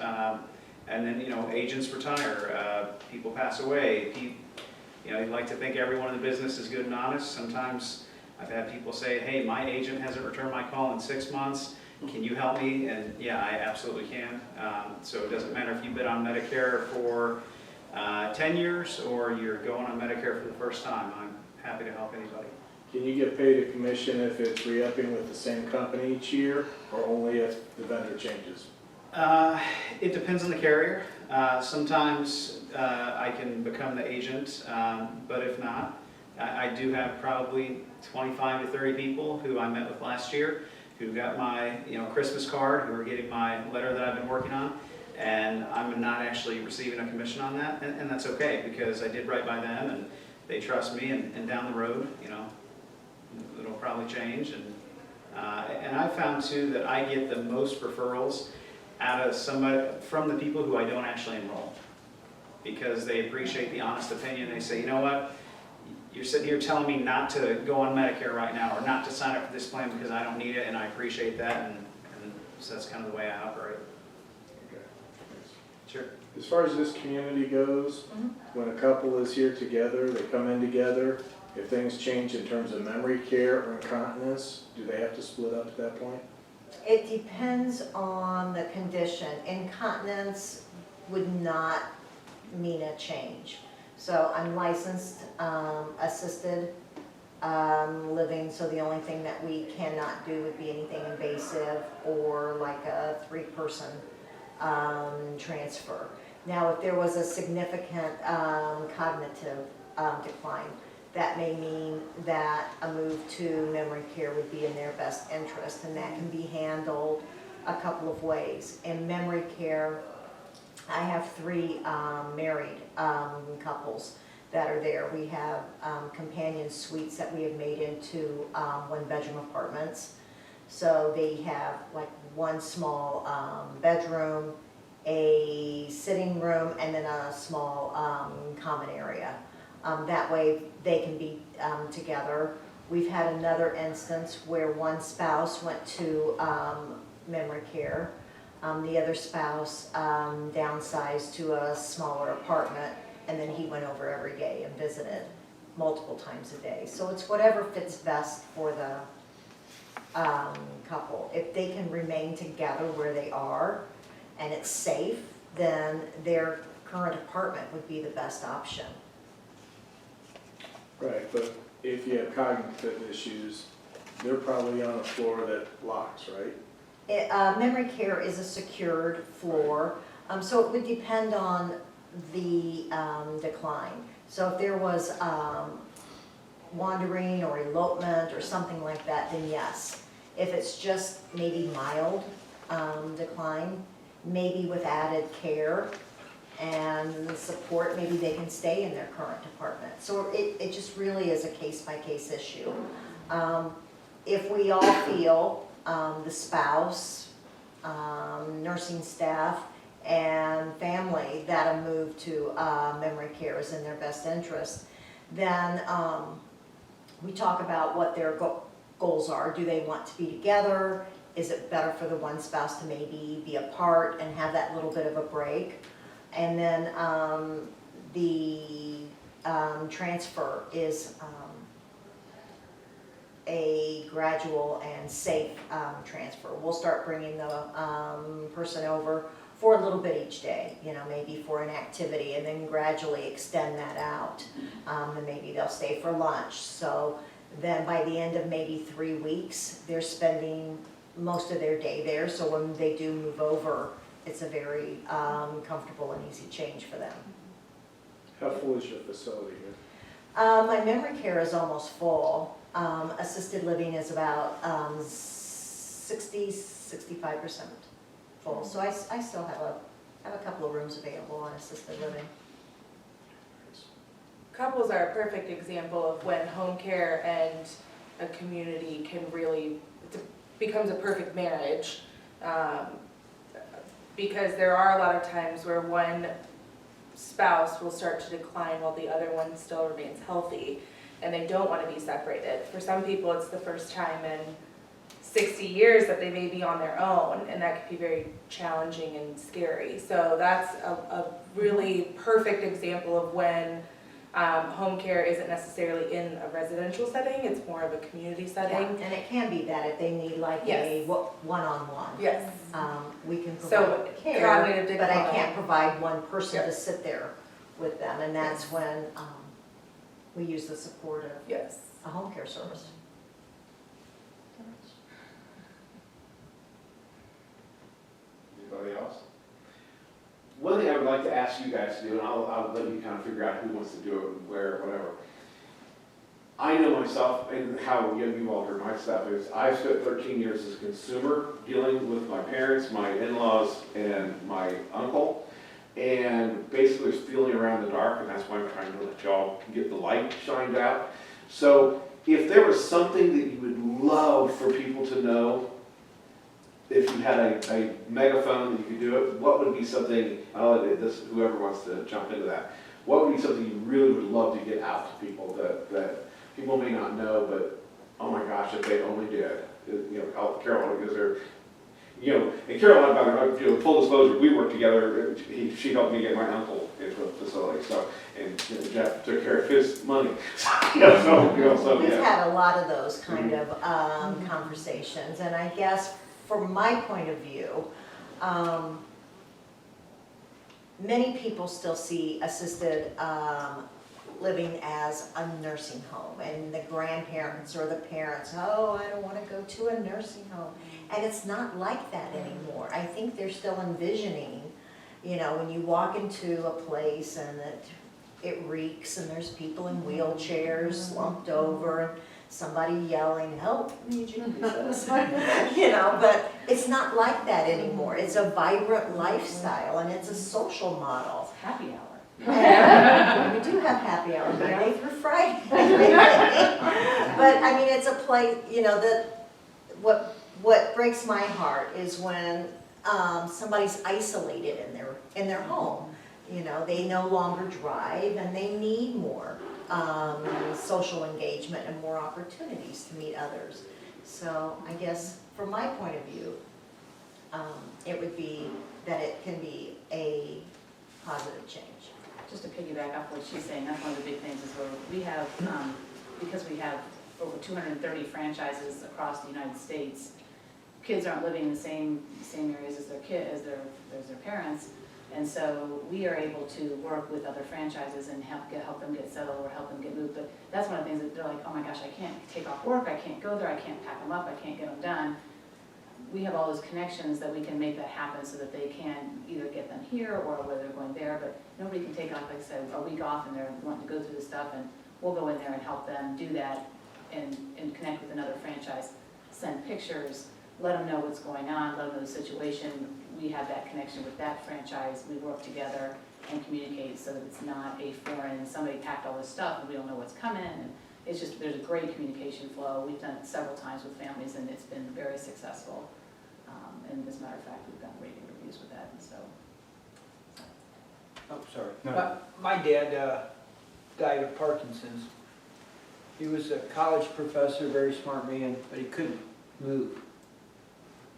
[SPEAKER 9] And then, agents retire, people pass away. You'd like to think everyone in the business is good and honest. Sometimes I've had people say, hey, my agent hasn't returned my call in 6 months. Can you help me? And yeah, I absolutely can. So it doesn't matter if you've been on Medicare for 10 years or you're going on Medicare for the first time. I'm happy to help anybody.
[SPEAKER 11] Can you get paid a commission if it's re-upping with the same company each year, or only if the vendor changes?
[SPEAKER 9] It depends on the carrier. Sometimes I can become the agent, but if not, I do have probably 25 to 30 people who I met with last year who got my Christmas card, who are getting my letter that I've been working on, and I'm not actually receiving a commission on that, and that's okay, because I did right by them and they trust me, and down the road, it'll probably change. And I found too that I get the most referrals out of somebody from the people who I don't actually enroll, because they appreciate the honest opinion. They say, you know what, you're sitting here telling me not to go on Medicare right now, or not to sign up for this plan because I don't need it, and I appreciate that, and so that's kind of the way I operate.
[SPEAKER 15] Okay.
[SPEAKER 9] Sure.
[SPEAKER 15] As far as this community goes, when a couple is here together, they come in together, if things change in terms of memory care or incontinence, do they have to split up at that point?
[SPEAKER 2] It depends on the condition. Incontinence would not mean a change. So I'm licensed, assisted living, so the only thing that we cannot do would be anything invasive or like a 3-person transfer. Now, if there was a significant cognitive decline, that may mean that a move to memory care would be in their best interest, and that can be handled a couple of ways. In memory care, I have 3 married couples that are there. We have companion suites that we have made into 1-bedroom apartments. So they have like one small bedroom, a sitting room, and then a small common area. That way they can be together. We've had another instance where one spouse went to memory care. The other spouse downsized to a smaller apartment, and then he went over every day and visited multiple times a day. So it's whatever fits best for the couple. If they can remain together where they are and it's safe, then their current apartment would be the best option.
[SPEAKER 15] Right, but if you have cognitive issues, they're probably on a floor that locks, right?
[SPEAKER 2] Memory care is a secured floor, so it would depend on the decline. So if there was wandering or elopement or something like that, then yes. If it's just maybe mild decline, maybe with added care and support, maybe they can stay in their current apartment. So it just really is a case-by-case issue. If we all feel, the spouse, nursing staff, and family, that a move to memory care is in their best interest, then we talk about what their goals are. Do they want to be together? Is it better for the one spouse to maybe be apart and have that little bit of a break? And then the transfer is a gradual and safe transfer. We'll start bringing the person over for a little bit each day, maybe for an activity, and then gradually extend that out. And maybe they'll stay for lunch. So then by the end of maybe 3 weeks, they're spending most of their day there. So when they do move over, it's a very comfortable and easy change for them.
[SPEAKER 15] How full is your facility here?
[SPEAKER 2] My memory care is almost full. Assisted living is about 60–65% full. So I still have a couple of rooms available on assisted living.
[SPEAKER 8] Couples are a perfect example of when home care and a community can really, becomes a perfect marriage. Because there are a lot of times where one spouse will start to decline while the other one still remains healthy, and they don't want to be separated. For some people, it's the first time in 60 years that they may be on their own, and that can be very challenging and scary. So that's a really perfect example of when home care isn't necessarily in a residential setting, it's more of a community setting.
[SPEAKER 2] Yeah, and it can be that if they need like a one-on-one.
[SPEAKER 8] Yes.
[SPEAKER 2] We can
[SPEAKER 8] So
[SPEAKER 2] provide care,
[SPEAKER 8] cognitive
[SPEAKER 2] but I
[SPEAKER 8] decline.
[SPEAKER 2] can't provide one person
[SPEAKER 8] Yep.
[SPEAKER 2] to sit there with them, and that's when we use the support of
[SPEAKER 8] Yes.
[SPEAKER 2] a home care service.
[SPEAKER 1] Anybody else? One thing I would like to ask you guys to do, and I'll let you kind of figure out who wants to do it and where, whatever. I know myself, and how you all heard my stuff is, I've spent 13 years as a consumer dealing with my parents, my in-laws, and my uncle, and basically was feeling around the dark, and that's why I'm trying to let y'all get the light shined out. So if there was something that you would love for people to know, if you had a megaphone that you could do it, what would be something, I'll let this, whoever wants to jump into that, what would be something you really would love to get out to people that people may not know, but, oh my gosh, if they only did. Carol, because they're, and Carol, full disclosure, we worked together. She helped me get my uncle into a facility, so, and Jeff took care of his money.
[SPEAKER 2] We've had a lot of those kind of conversations, and I guess from my point of view, many people still see assisted living as a nursing home, and the grandparents or the parents, oh, I don't want to go to a nursing home. And it's not like that anymore. I think they're still envisioning, when you walk into a place and it reeks and there's people in wheelchairs slumped over and somebody yelling, help me, Jesus. But it's not like that anymore. It's a vibrant lifestyle and it's a social model.
[SPEAKER 6] Happy hour.
[SPEAKER 2] We do have happy hour Monday through Friday. But I mean, it's a place, what breaks my heart is when somebody's isolated in their home. They no longer drive and they need more social engagement and more opportunities to meet others. So I guess from my point of view, it would be that it can be a positive change.
[SPEAKER 6] Just to piggyback off what she's saying, that's one of the big things is where we have, because we have over 230 franchises across the United States, kids aren't living in the same areas as their parents, and so we are able to work with other franchises and help them get settled or help them get moved. But that's one of the things that they're like, oh my gosh, I can't take off work, I can't go there, I can't pack them up, I can't get them done. We have all those connections that we can make that happen so that they can either get them here or whether they're going there, but nobody can take off, like I said, a week off and they're wanting to go through this stuff, and we'll go in there and help them do that and connect with another franchise, send pictures, let them know what's going on, let them know the situation. We have that connection with that franchise, we work together and communicate so that it's not a foreign, somebody packed all this stuff and we don't know what's coming. And it's just, there's a great communication flow. We've done it several times with families and it's been very successful. And as a matter of fact, we've gotten raving reviews with that, and so.
[SPEAKER 4] Oh, sorry.
[SPEAKER 5] No.
[SPEAKER 4] My dad died of Parkinson's. He was a college professor, very smart man, but he couldn't move.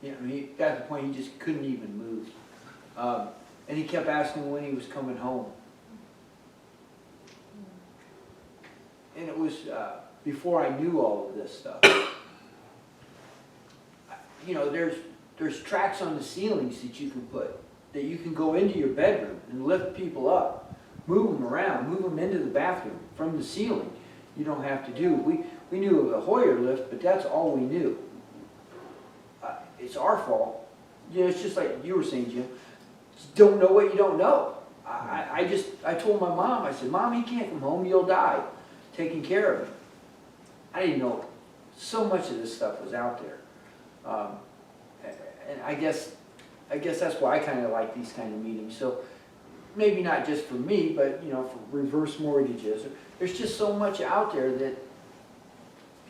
[SPEAKER 4] He got to the point he just couldn't even move. And he kept asking when he was coming home. And it was before I knew all of this stuff. There's tracks on the ceilings that you can put, that you can go into your bedroom and lift people up, move them around, move them into the bathroom from the ceiling. You don't have to do. We knew of a Hoyer lift, but that's all we knew. It's our fault. It's just like you were saying, Jim. Just don't know what you don't know. I told my mom, I said, Mom, he can't come home, you'll die taking care of him. I didn't know so much of this stuff was out there. And I guess that's why I kind of like these kind of meetings. So maybe not just for me, but for reverse mortgages. There's just so much out there that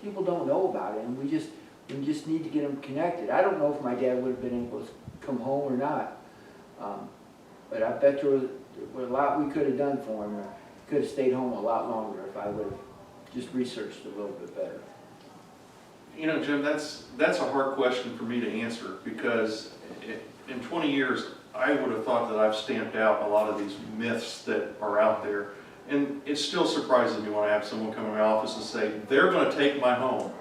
[SPEAKER 4] people don't know about it, and we just need to get them connected. I don't know if my dad would have been able to come home or not, but I bet there was a lot we could have done for him. Or could have stayed home a lot longer if I would have just researched a little bit better.
[SPEAKER 13] Jim, that's a hard question for me to answer, because in 20 years, I would have thought that I've stamped out a lot of these myths that are out there. And it still surprises me when I have someone come in my office and say, they're going to take my home.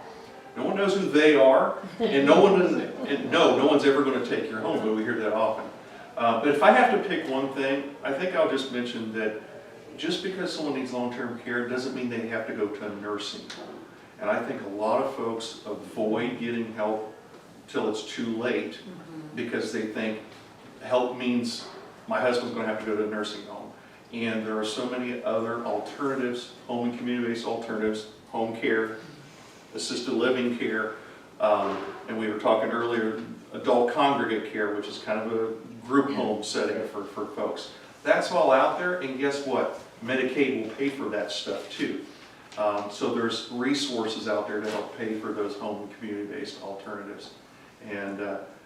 [SPEAKER 13] No one knows who they are, and no one's ever going to take your home, but we hear that often. But if I have to pick one thing, I think I'll just mention that just because someone needs long-term care doesn't mean they have to go to a nursing home. And I think a lot of folks avoid getting help till it's too late because they think help means my husband's going to have to go to a nursing home. And there are so many other alternatives, home and community-based alternatives, home care, assisted living care, and we were talking earlier, adult congregate care, which is kind of a group home setting for folks. That's all out there, and guess what? Medicaid will pay for that stuff too. So there's resources out there to help pay for those home and community-based alternatives. And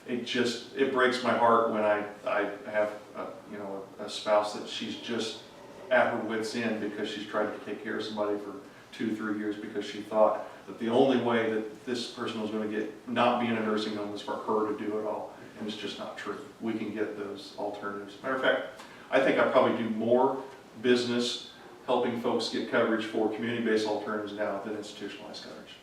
[SPEAKER 13] it breaks my heart when I have a spouse that she's just at her wit's end because she's tried to take care of somebody for 2-3 years because she thought that the only way that this person was going to get, not be in a nursing home was for her to do it all. And it's just not true. We can get those alternatives. Matter of fact, I think I probably do more business helping folks get coverage for community-based alternatives now than institutionalized coverage.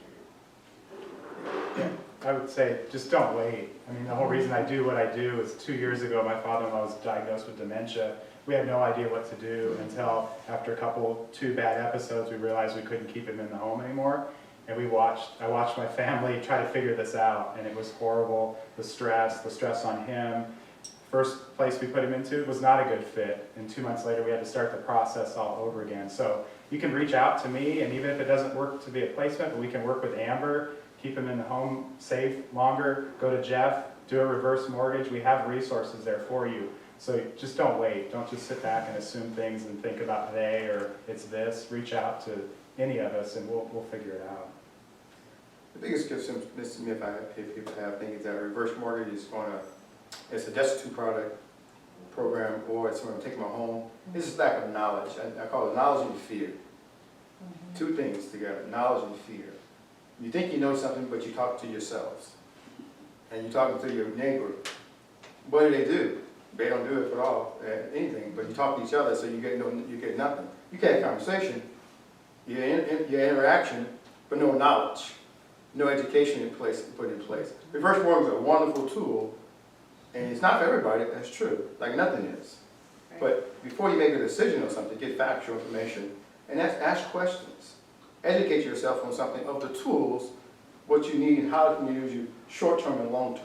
[SPEAKER 5] I would say, just don't wait. I mean, the whole reason I do what I do is 2 years ago, my father-in-law was diagnosed with dementia. We had no idea what to do until after two bad episodes, we realized we couldn't keep him in the home anymore. And I watched my family try to figure this out, and it was horrible. The stress on him. First place we put him into was not a good fit. And 2 months later, we had to start the process all over again. So you can reach out to me, and even if it doesn't work to be a placement, but we can work with Amber, keep him in the home safe longer, go to Jeff, do a reverse mortgage. We have resources there for you. So just don't wait. Don't just sit back and assume things and think about they or it's this. Reach out to any of us, and we'll figure it out.
[SPEAKER 7] The biggest concern, Mr. Smith, if people have, think is that reverse mortgage is it's a destitute product program, or it's going to take them home. This is lack of knowledge. I call it knowledge and fear. Two things together, knowledge and fear. You think you know something, but you talk to yourselves. And you're talking to your neighbor. What do? They don't do it for all, anything, but you talk to each other, so you get nothing. You get a conversation, your interaction, but no knowledge, no education put in place. Reverse mortgage is a wonderful tool, and it's not for everybody, that's true, like nothing is.
[SPEAKER 8] Right.
[SPEAKER 7] But before you make a decision on something, get factual information, and ask questions. Educate yourself on something of the tools, what you need, and how it can use you short-term and long-term.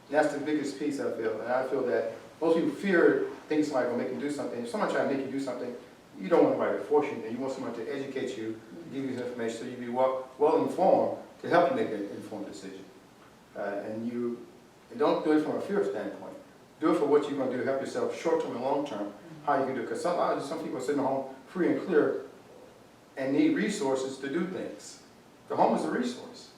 [SPEAKER 7] And that's the biggest piece I feel, and I feel that most people fear things somebody will make them do something. If someone tries to make you do something, you don't want anybody to force you, and you want someone to educate you, give you this information so you be well informed to help you make an informed decision. And don't do it from a fear standpoint. Do it for what you're going to do to help yourself short-term and long-term, how you can do it. Because some people are sitting home free and clear and need resources to do things. The home is a resource.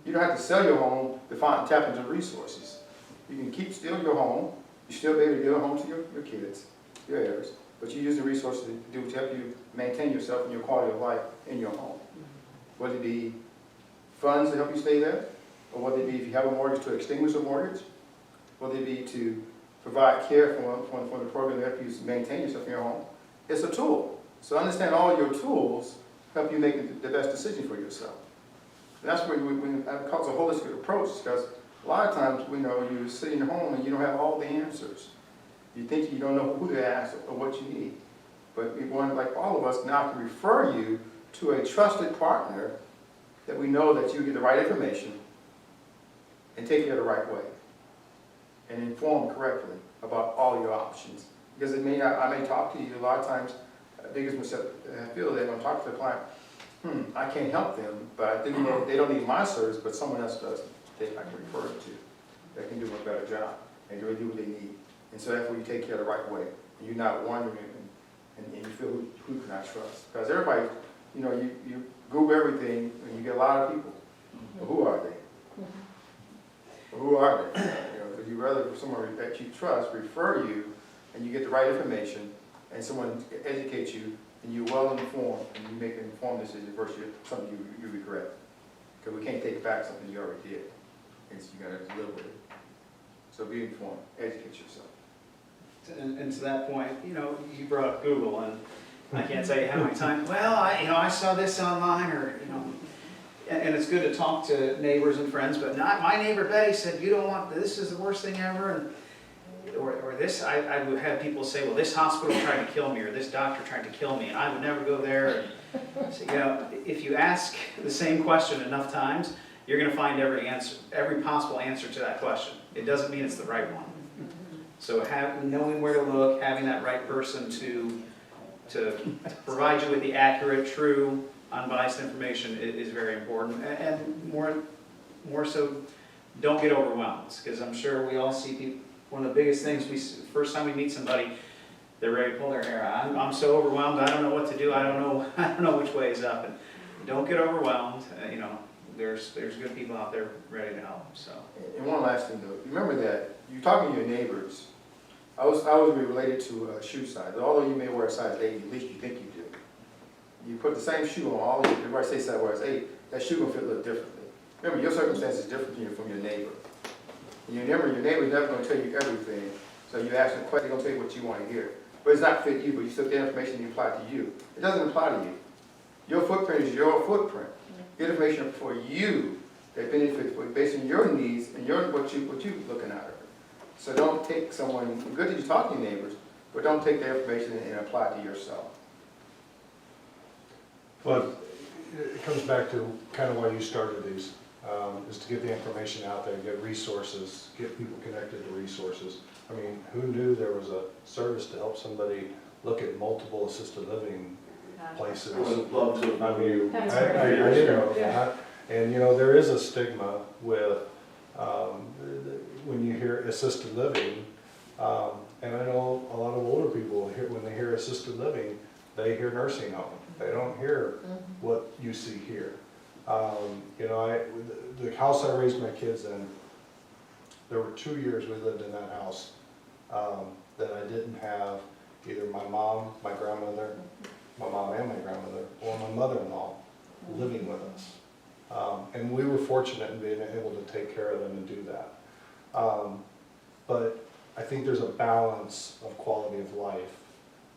[SPEAKER 7] You don't have to sell your home to tap into resources. You can keep still your home. You still be able to give a home to your kids, your heirs, but you use the resources to help you maintain yourself and your quality of life in your home. Whether it be funds to help you stay there, or whether it be if you have a mortgage to extinguish a mortgage, whether it be to provide care from the program to help you maintain yourself in your home. It's a tool. So understand all your tools help you make the best decision for yourself. And that's where I call it a holistic approach, because a lot of times, you sit in home and you don't have all the answers. You think you don't know who to ask or what you need. But one like all of us now can refer you to a trusted partner that we know that you get the right information and take care the right way and inform correctly about all your options. Because I may talk to you a lot of times, the biggest mistake I feel that when I talk to the client, I can't help them, but they don't need my service, but someone else does. I can refer them to that can do a better job and really do what they need. And so that's where you take care the right way. And you're not wondering and you feel who can I trust. Because everybody, you Google everything and you get a lot of people. But who are they? But who are they? Because you rather someone that you trust refer you and you get the right information and someone educates you and you're well informed and you make an informed decision versus something you regret. Because we can't take back something you already did. And so you got to live with it. So be informed, educate yourself.
[SPEAKER 9] And to that point, you brought up Google, and I can't tell you how many times, I saw this online, or, and it's good to talk to neighbors and friends, but not my neighbor Betty said, this is the worst thing ever, or this, I would have people say, well, this hospital tried to kill me, or this doctor tried to kill me, and I would never go there. And so, if you ask the same question enough times, you're going to find every possible answer to that question. It doesn't mean it's the right one. So knowing where to look, having that right person to provide you with the accurate, true, unbiased information is very important. And more so, don't get overwhelmed, because I'm sure we all see people. One of the biggest things first time we meet somebody, they're ready to pull their hair out. I'm so overwhelmed. I don't know what to do. I don't know which way is up. And don't get overwhelmed. There's good people out there ready to help. So.
[SPEAKER 7] And one last thing though, remember that you're talking to your neighbors, I was related to a shoe size. Although you may wear a size 8, at least you think you do. You put the same shoe on, all of you, everybody say size 8, that shoe gonna fit a little differently. Remember, your circumstance is different from your neighbor. And you remember, your neighbor's never gonna tell you everything, so you ask them a question, they're gonna tell you what you wanna hear. But it's not fit you, but you took the information you apply to you. It doesn't apply to you. Your footprint is your footprint. Get information for you that benefits based on your needs and what you're looking at. So don't take someone, good that you talk to your neighbors, but don't take their information and apply it to yourself.
[SPEAKER 10] But it comes back to kind of why you started these, is to get the information out there, get resources, get people connected to resources. I mean, who knew there was a service to help somebody look at multiple assisted living places?
[SPEAKER 1] I would love to have
[SPEAKER 10] I
[SPEAKER 1] known
[SPEAKER 10] mean,
[SPEAKER 1] you.
[SPEAKER 6] That's
[SPEAKER 10] I
[SPEAKER 6] great.
[SPEAKER 10] didn't know.
[SPEAKER 6] Yeah.
[SPEAKER 10] And you know, there is a stigma with, when you hear assisted living, and I know a lot of older people, when they hear assisted living, they hear nursing home. They don't hear what you see here. You know, the house I raised my kids in, there were 2 years we lived in that house that I didn't have either my mom, my grandmother, my mom and my grandmother, or my mother-in-law living with us. And we were fortunate in being able to take care of them and do that. But I think there's a balance of quality of life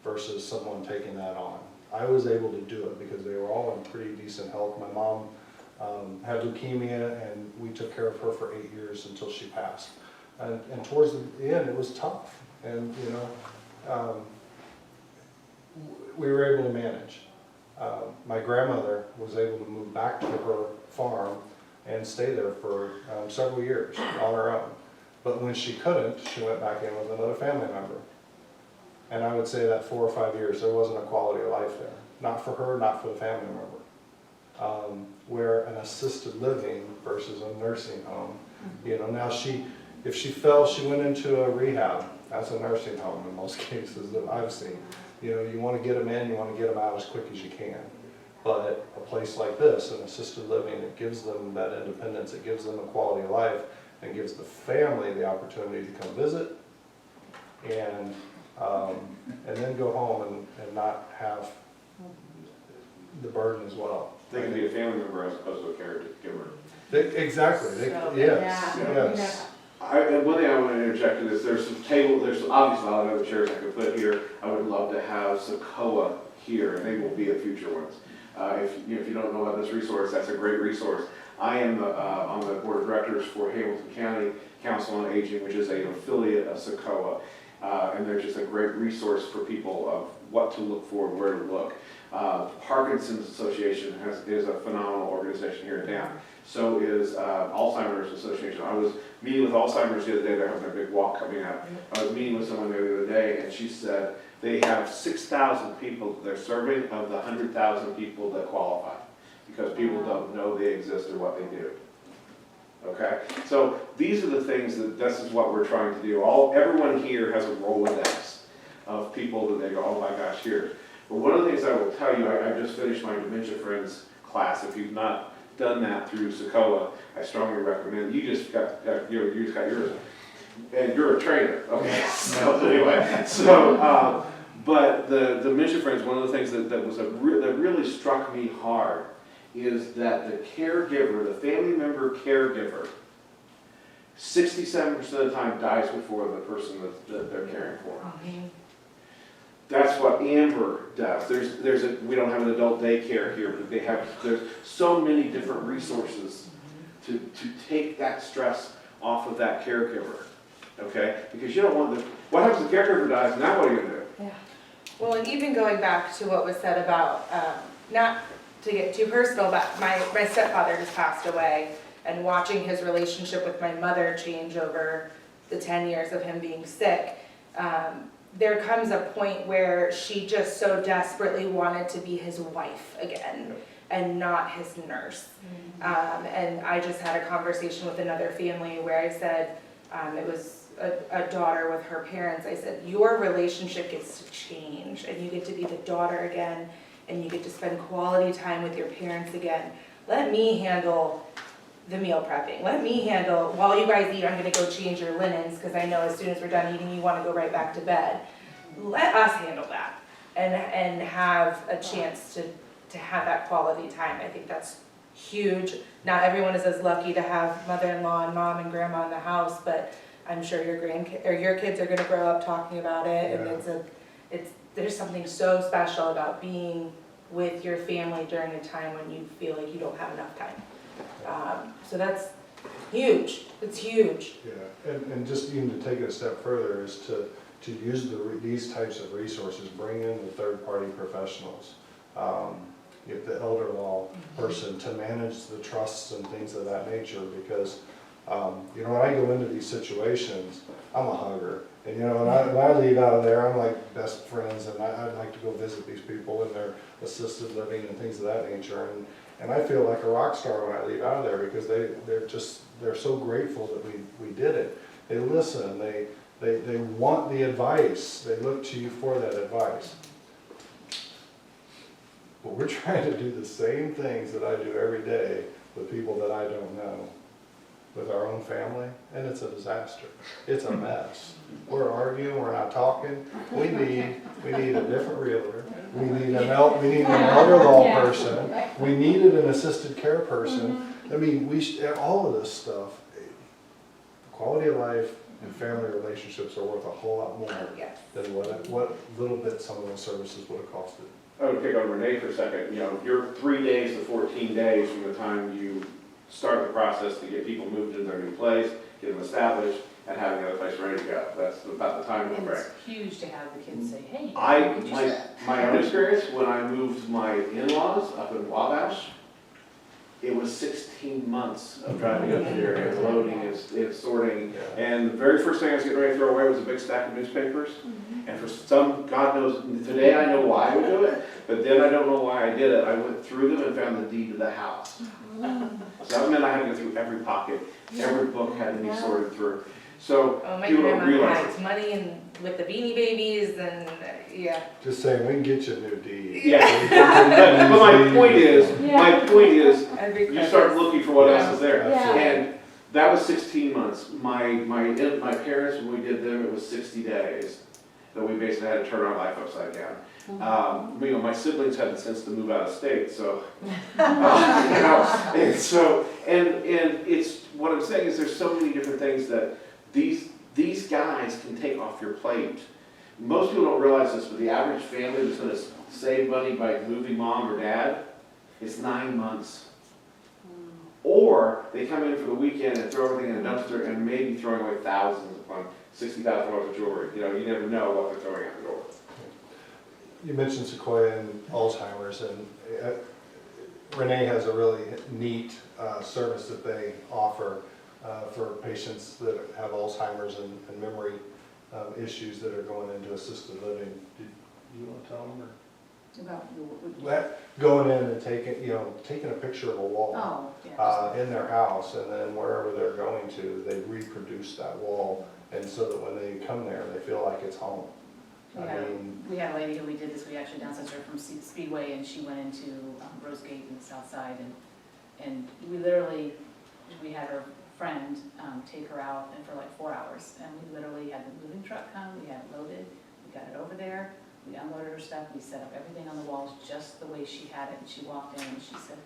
[SPEAKER 10] versus someone taking that on. I was able to do it because they were all in pretty decent health. My mom had leukemia, and we took care of her for 8 years until she passed. And towards the end, it was tough. And, you know, we were able to manage. My grandmother was able to move back to her farm and stay there for several years on her own. But when she couldn't, she went back in with another family member. And I would say that 4 or 5 years, there wasn't a quality of life there. Not for her, not for the family member. Where an assisted living versus a nursing home, you know, now if she fell, she went into a rehab. That's a nursing home in most cases that I've seen. You know, you want to get them in, you want to get them out as quick as you can. But a place like this, an assisted living, it gives them that independence, it gives them a quality of life, and gives the family the opportunity to come visit and then go home and not have the burden as well.
[SPEAKER 1] They can be a family member as opposed to a caregiver.
[SPEAKER 10] Exactly, yes, yes.
[SPEAKER 1] And one thing I want to interject is there's obviously a lot of other chairs I could put here. I would love to have Socoa here, and they will be the future ones. If you don't know about this resource, that's a great resource. I am on the board of directors for Hamilton County Council on Aging, which is an affiliate of Socoa. And they're just a great resource for people of what to look for, where to look. Parkinson's Association is a phenomenal organization here in town. So is Alzheimer's Association. I was meeting with Alzheimer's the other day. They're having a big walk coming up. I was meeting with someone the other day, and she said they have 6,000 people that they're serving of the 100,000 people that qualify, because people don't know they exist or what they do. Okay, so these are the things this is what we're trying to do. Everyone here has a Rolodex of people that they go, oh my gosh, here. But one of the things I will tell you, I just finished my Dementia Friends class. If you've not done that through Socoa, I strongly recommend. You just got yours, and you're a trainer. Okay, so anyway, but the Dementia Friends, one of the things that really struck me hard is that the caregiver, the family member caregiver, 67% of the time dies before the person that they're caring for. That's what Amber does. We don't have an adult daycare here, but there's so many different resources to take that stress off of that caregiver. Okay? Because you don't want what happens if the caregiver dies, now what are you gonna do?
[SPEAKER 8] Yeah. Well, and even going back to what was said about, not to get too personal, but my stepfather just passed away, and watching his relationship with my mother change over the 10 years of him being sick, there comes a point where she just so desperately wanted to be his wife again and not his nurse. And I just had a conversation with another family where I said, it was a daughter with her parents, I said, your relationship gets to change and you get to be the daughter again, and you get to spend quality time with your parents again. Let me handle the meal prepping. Let me handle, while you guys eat, I'm gonna go change your linens, because I know as soon as we're done eating, you wanna go right back to bed. Let us handle that and have a chance to have that quality time. I think that's huge. Not everyone is as lucky to have mother-in-law and mom and grandma in the house, but I'm sure your kids are gonna grow up talking about it, and there's something so special about being with your family during a time when you feel like you don't have enough time. So that's huge. It's huge.
[SPEAKER 10] Yeah, and just even to take it a step further is to use these types of resources, bring in the third-party professionals, get the elder law person to manage the trusts and things of that nature, because you know, when I go into these situations, I'm a hugger. And you know, when I leave out of there, I'm like best friends, and I'd like to go visit these people in their assisted living and things of that nature. And I feel like a rock star when I leave out of there, because they're so grateful that we did it. They listen, they want the advice, they look to you for that advice. But we're trying to do the same things that I do every day with people that I don't know, with our own family, and it's a disaster. It's a mess. We're arguing, we're not talking. We need a different realtor. We need an elder law person. We needed an assisted care person. I mean, all of this stuff, quality of life and family relationships are worth a whole lot more than what little bit some of those services would have costed.
[SPEAKER 1] I would pick on Renee for a second. You know, you're 3 days to 14 days from the time you start the process to get people moved into their new place, get them established, and having the other place ready to go. That's about the time
[SPEAKER 6] And
[SPEAKER 1] we're
[SPEAKER 6] it's huge to have the kids say, hey.
[SPEAKER 1] My own experience, when I moved my in-laws up in Wabash, it was 16 months of driving up here and loading and sorting. And the very first thing I was getting ready to throw away was a big stack of newspapers. And for some, God knows, today I know why I would do it, but then I don't know why I did it. I went through them and found the deed to the house. So that meant I had to go through every pocket, every book had to be sorted through. So
[SPEAKER 8] Oh, my
[SPEAKER 1] people don't
[SPEAKER 8] grandma
[SPEAKER 1] realize.
[SPEAKER 8] had money and with the Beanie Babies and,
[SPEAKER 10] Just saying, we can get you a new deed.
[SPEAKER 1] Yeah, but my point is,
[SPEAKER 8] every
[SPEAKER 1] you start looking for what else is there.
[SPEAKER 14] Yeah.
[SPEAKER 1] And that was 16 months. My parents, when we did them, it was 60 days that we basically had to turn our life upside down. You know, my siblings had the sense to move out of state, so, you know, and it's, what I'm saying is there's so many different things that these guys can take off your plate. Most people don't realize this, but the average family that's gonna save money by moving mom or dad is 9 months. Or they come in for the weekend and throw everything in a dumpster and maybe throwing away thousands upon $60,000 of jewelry. You know, you never know what they're throwing out the door.
[SPEAKER 10] You mentioned Sequoia and Alzheimer's, and Renee has a really neat service that they offer for patients that have Alzheimer's and memory issues that are going into assisted living. Do you want to tell them? Going in and taking a picture of a wall in their house, and then wherever they're going to, they reproduce that wall, and so that when they come there, they feel like it's home.
[SPEAKER 6] We had a lady who we did this, we actually downsized her from Speedway, and she went into Rose Gate in the south side, and we had her friend take her out and for like 4 hours, and we literally had the moving truck come, we had it loaded, we got it over there, we unloaded her stuff, we set up everything on the walls just the way she had it, and she walked in and she said,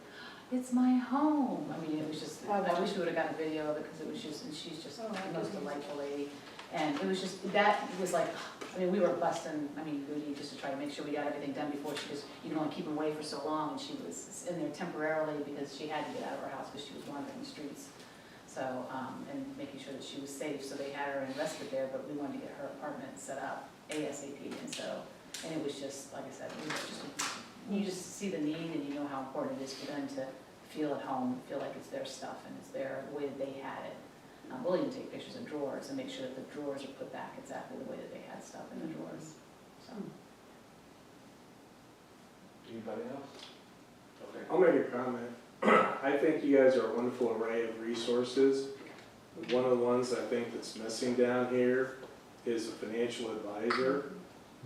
[SPEAKER 6] "It's my home." I mean, it was just, I wish we would have got a video of it, because it was just, and she's just the most delightful lady. And it was just, that was like, I mean, we were busting, Goody, just to try to make sure we got everything done before she just, you can only keep them away for so long, and she was in there temporarily because she had to get out of her house because she was wandering the streets. So, and making sure that she was safe, so they had her invested there, but we wanted to get her apartment set up ASAP, and it was just, like I said, it was just, you just see the need and you know how important it is for them to feel at home, feel like it's their stuff and it's their, the way that they had it. We'll even take pictures of drawers and make sure that the drawers are put back exactly the way that they had stuff in the drawers. So.
[SPEAKER 1] Anybody else? Okay.
[SPEAKER 15] I'll make a comment. I think you guys are a wonderful array of resources. One of the ones I think that's missing down here is a financial advisor,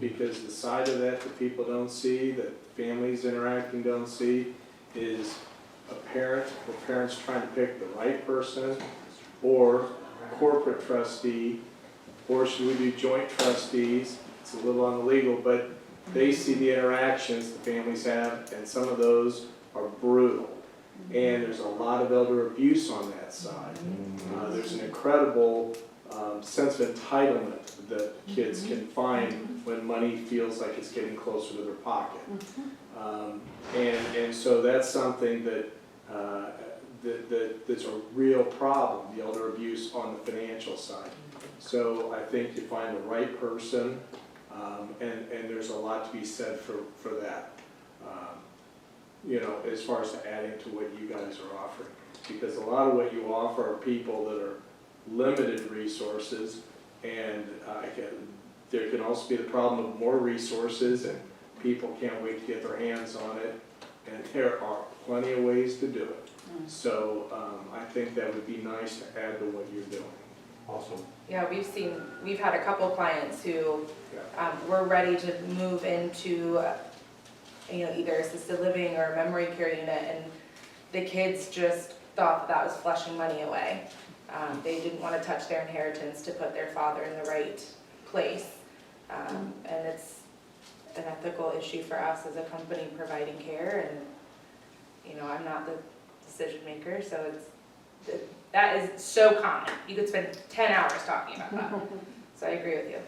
[SPEAKER 15] because the side of that people don't see, that families interacting don't see, is a parent or parents trying to pick the right person, or corporate trustee, or should we do joint trustees? It's a little unlegal, but they see the interactions the families have, and some of those are brutal. And there's a lot of elder abuse on that side. There's an incredible sense of entitlement that kids can find when money feels like it's getting closer to their pocket. And so that's something that's a real problem, the elder abuse on the financial side. So I think you find the right person, and there's a lot to be said for that. You know, as far as adding to what you guys are offering. Because a lot of what you offer are people that are limited resources, and there can also be the problem of more resources, and people can't wait to get their hands on it, and there are plenty of ways to do it. So I think that would be nice to add to what you're doing.
[SPEAKER 10] Awesome.
[SPEAKER 8] Yeah, we've had a couple clients who were ready to move into either assisted living or a memory care unit, and the kids just thought that was flushing money away. They didn't want to touch their inheritance to put their father in the right place. And it's an ethical issue for us as a company providing care, and I'm not the decision maker, so that is so common. You could spend 10 hours talking about that. So I agree with you.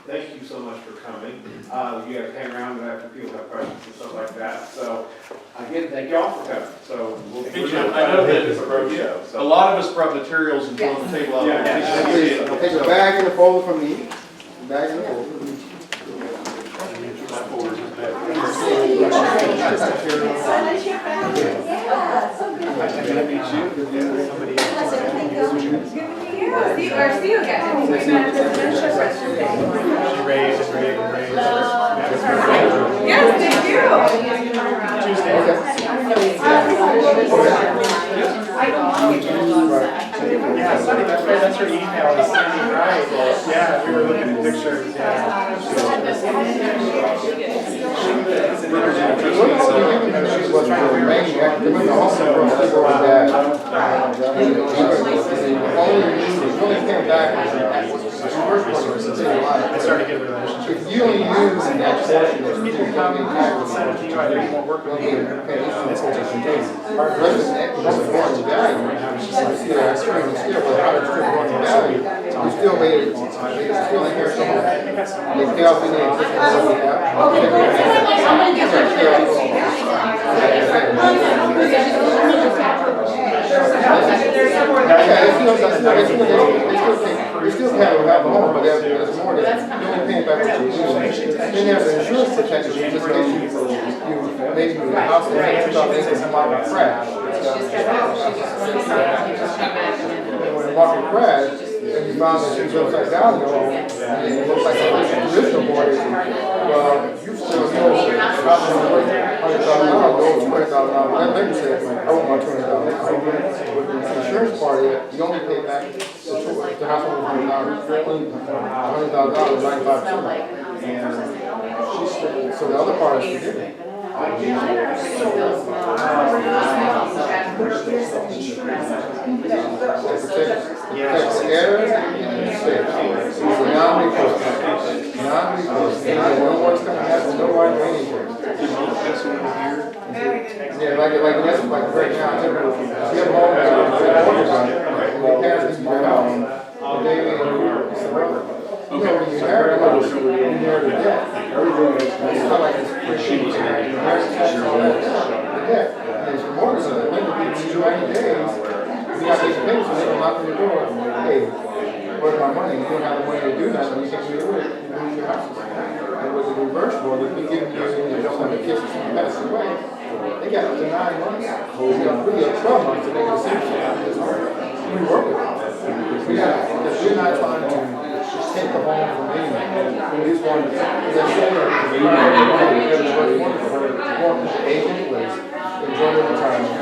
[SPEAKER 1] Thank you so much for coming. You guys hang around after people have questions and stuff like that. So again, thank you all for coming. So
[SPEAKER 13] Hey, Jim, I know that
[SPEAKER 1] it's a rodeo.
[SPEAKER 13] a lot of us brought materials and put on the table out there.
[SPEAKER 1] Yeah.
[SPEAKER 7] Take a bag and a folder from me. Bag and a folder.
[SPEAKER 8] See you again. Yes, thank
[SPEAKER 5] Yeah, Sunny, that's her email, is Sunny, right? Yeah, we were looking at pictures, I started getting relationships.
[SPEAKER 7] If you only use that portion of
[SPEAKER 5] People come and send it to you, I think won't work with you. It's going to take some days.
[SPEAKER 7] You still made it, still in here somewhere. They pay off any you still have a home, but there's more than you only paying back what you use. Then there's an insurance protection, just in case you maybe the house that you thought they could come out and crash. When you walk and crash, and you found that she's upside down, and it looks like a traditional mortgage, well, you still know $100,000, $20,000. That lady said, I want my $20,000. With the insurance part of it, you only pay back the household $100,000, 95%. And so the other part is forgiven. Protects heirs and estates. It's a non-recourse. Non-recourse. No one's going to have to know anything. Yeah, like right now, if you have a home and your parents need your house, and they when you inherit a house, you inherit a debt. It's not like it's free. You inherit the debt. And it's a mortgage on it. When you do 90 days, you got these payments, and they come knock on your door, hey, where's my money? You don't have the money to do nothing, you can't do it, you lose your house. And with the reverse mortgage, we give you some of the kids who pass away, they got up to 9 months. They got 12 months to make a decision. We work with them. Because we're not trying to take the home from anyone. We just want to, agent was enjoy the retirement.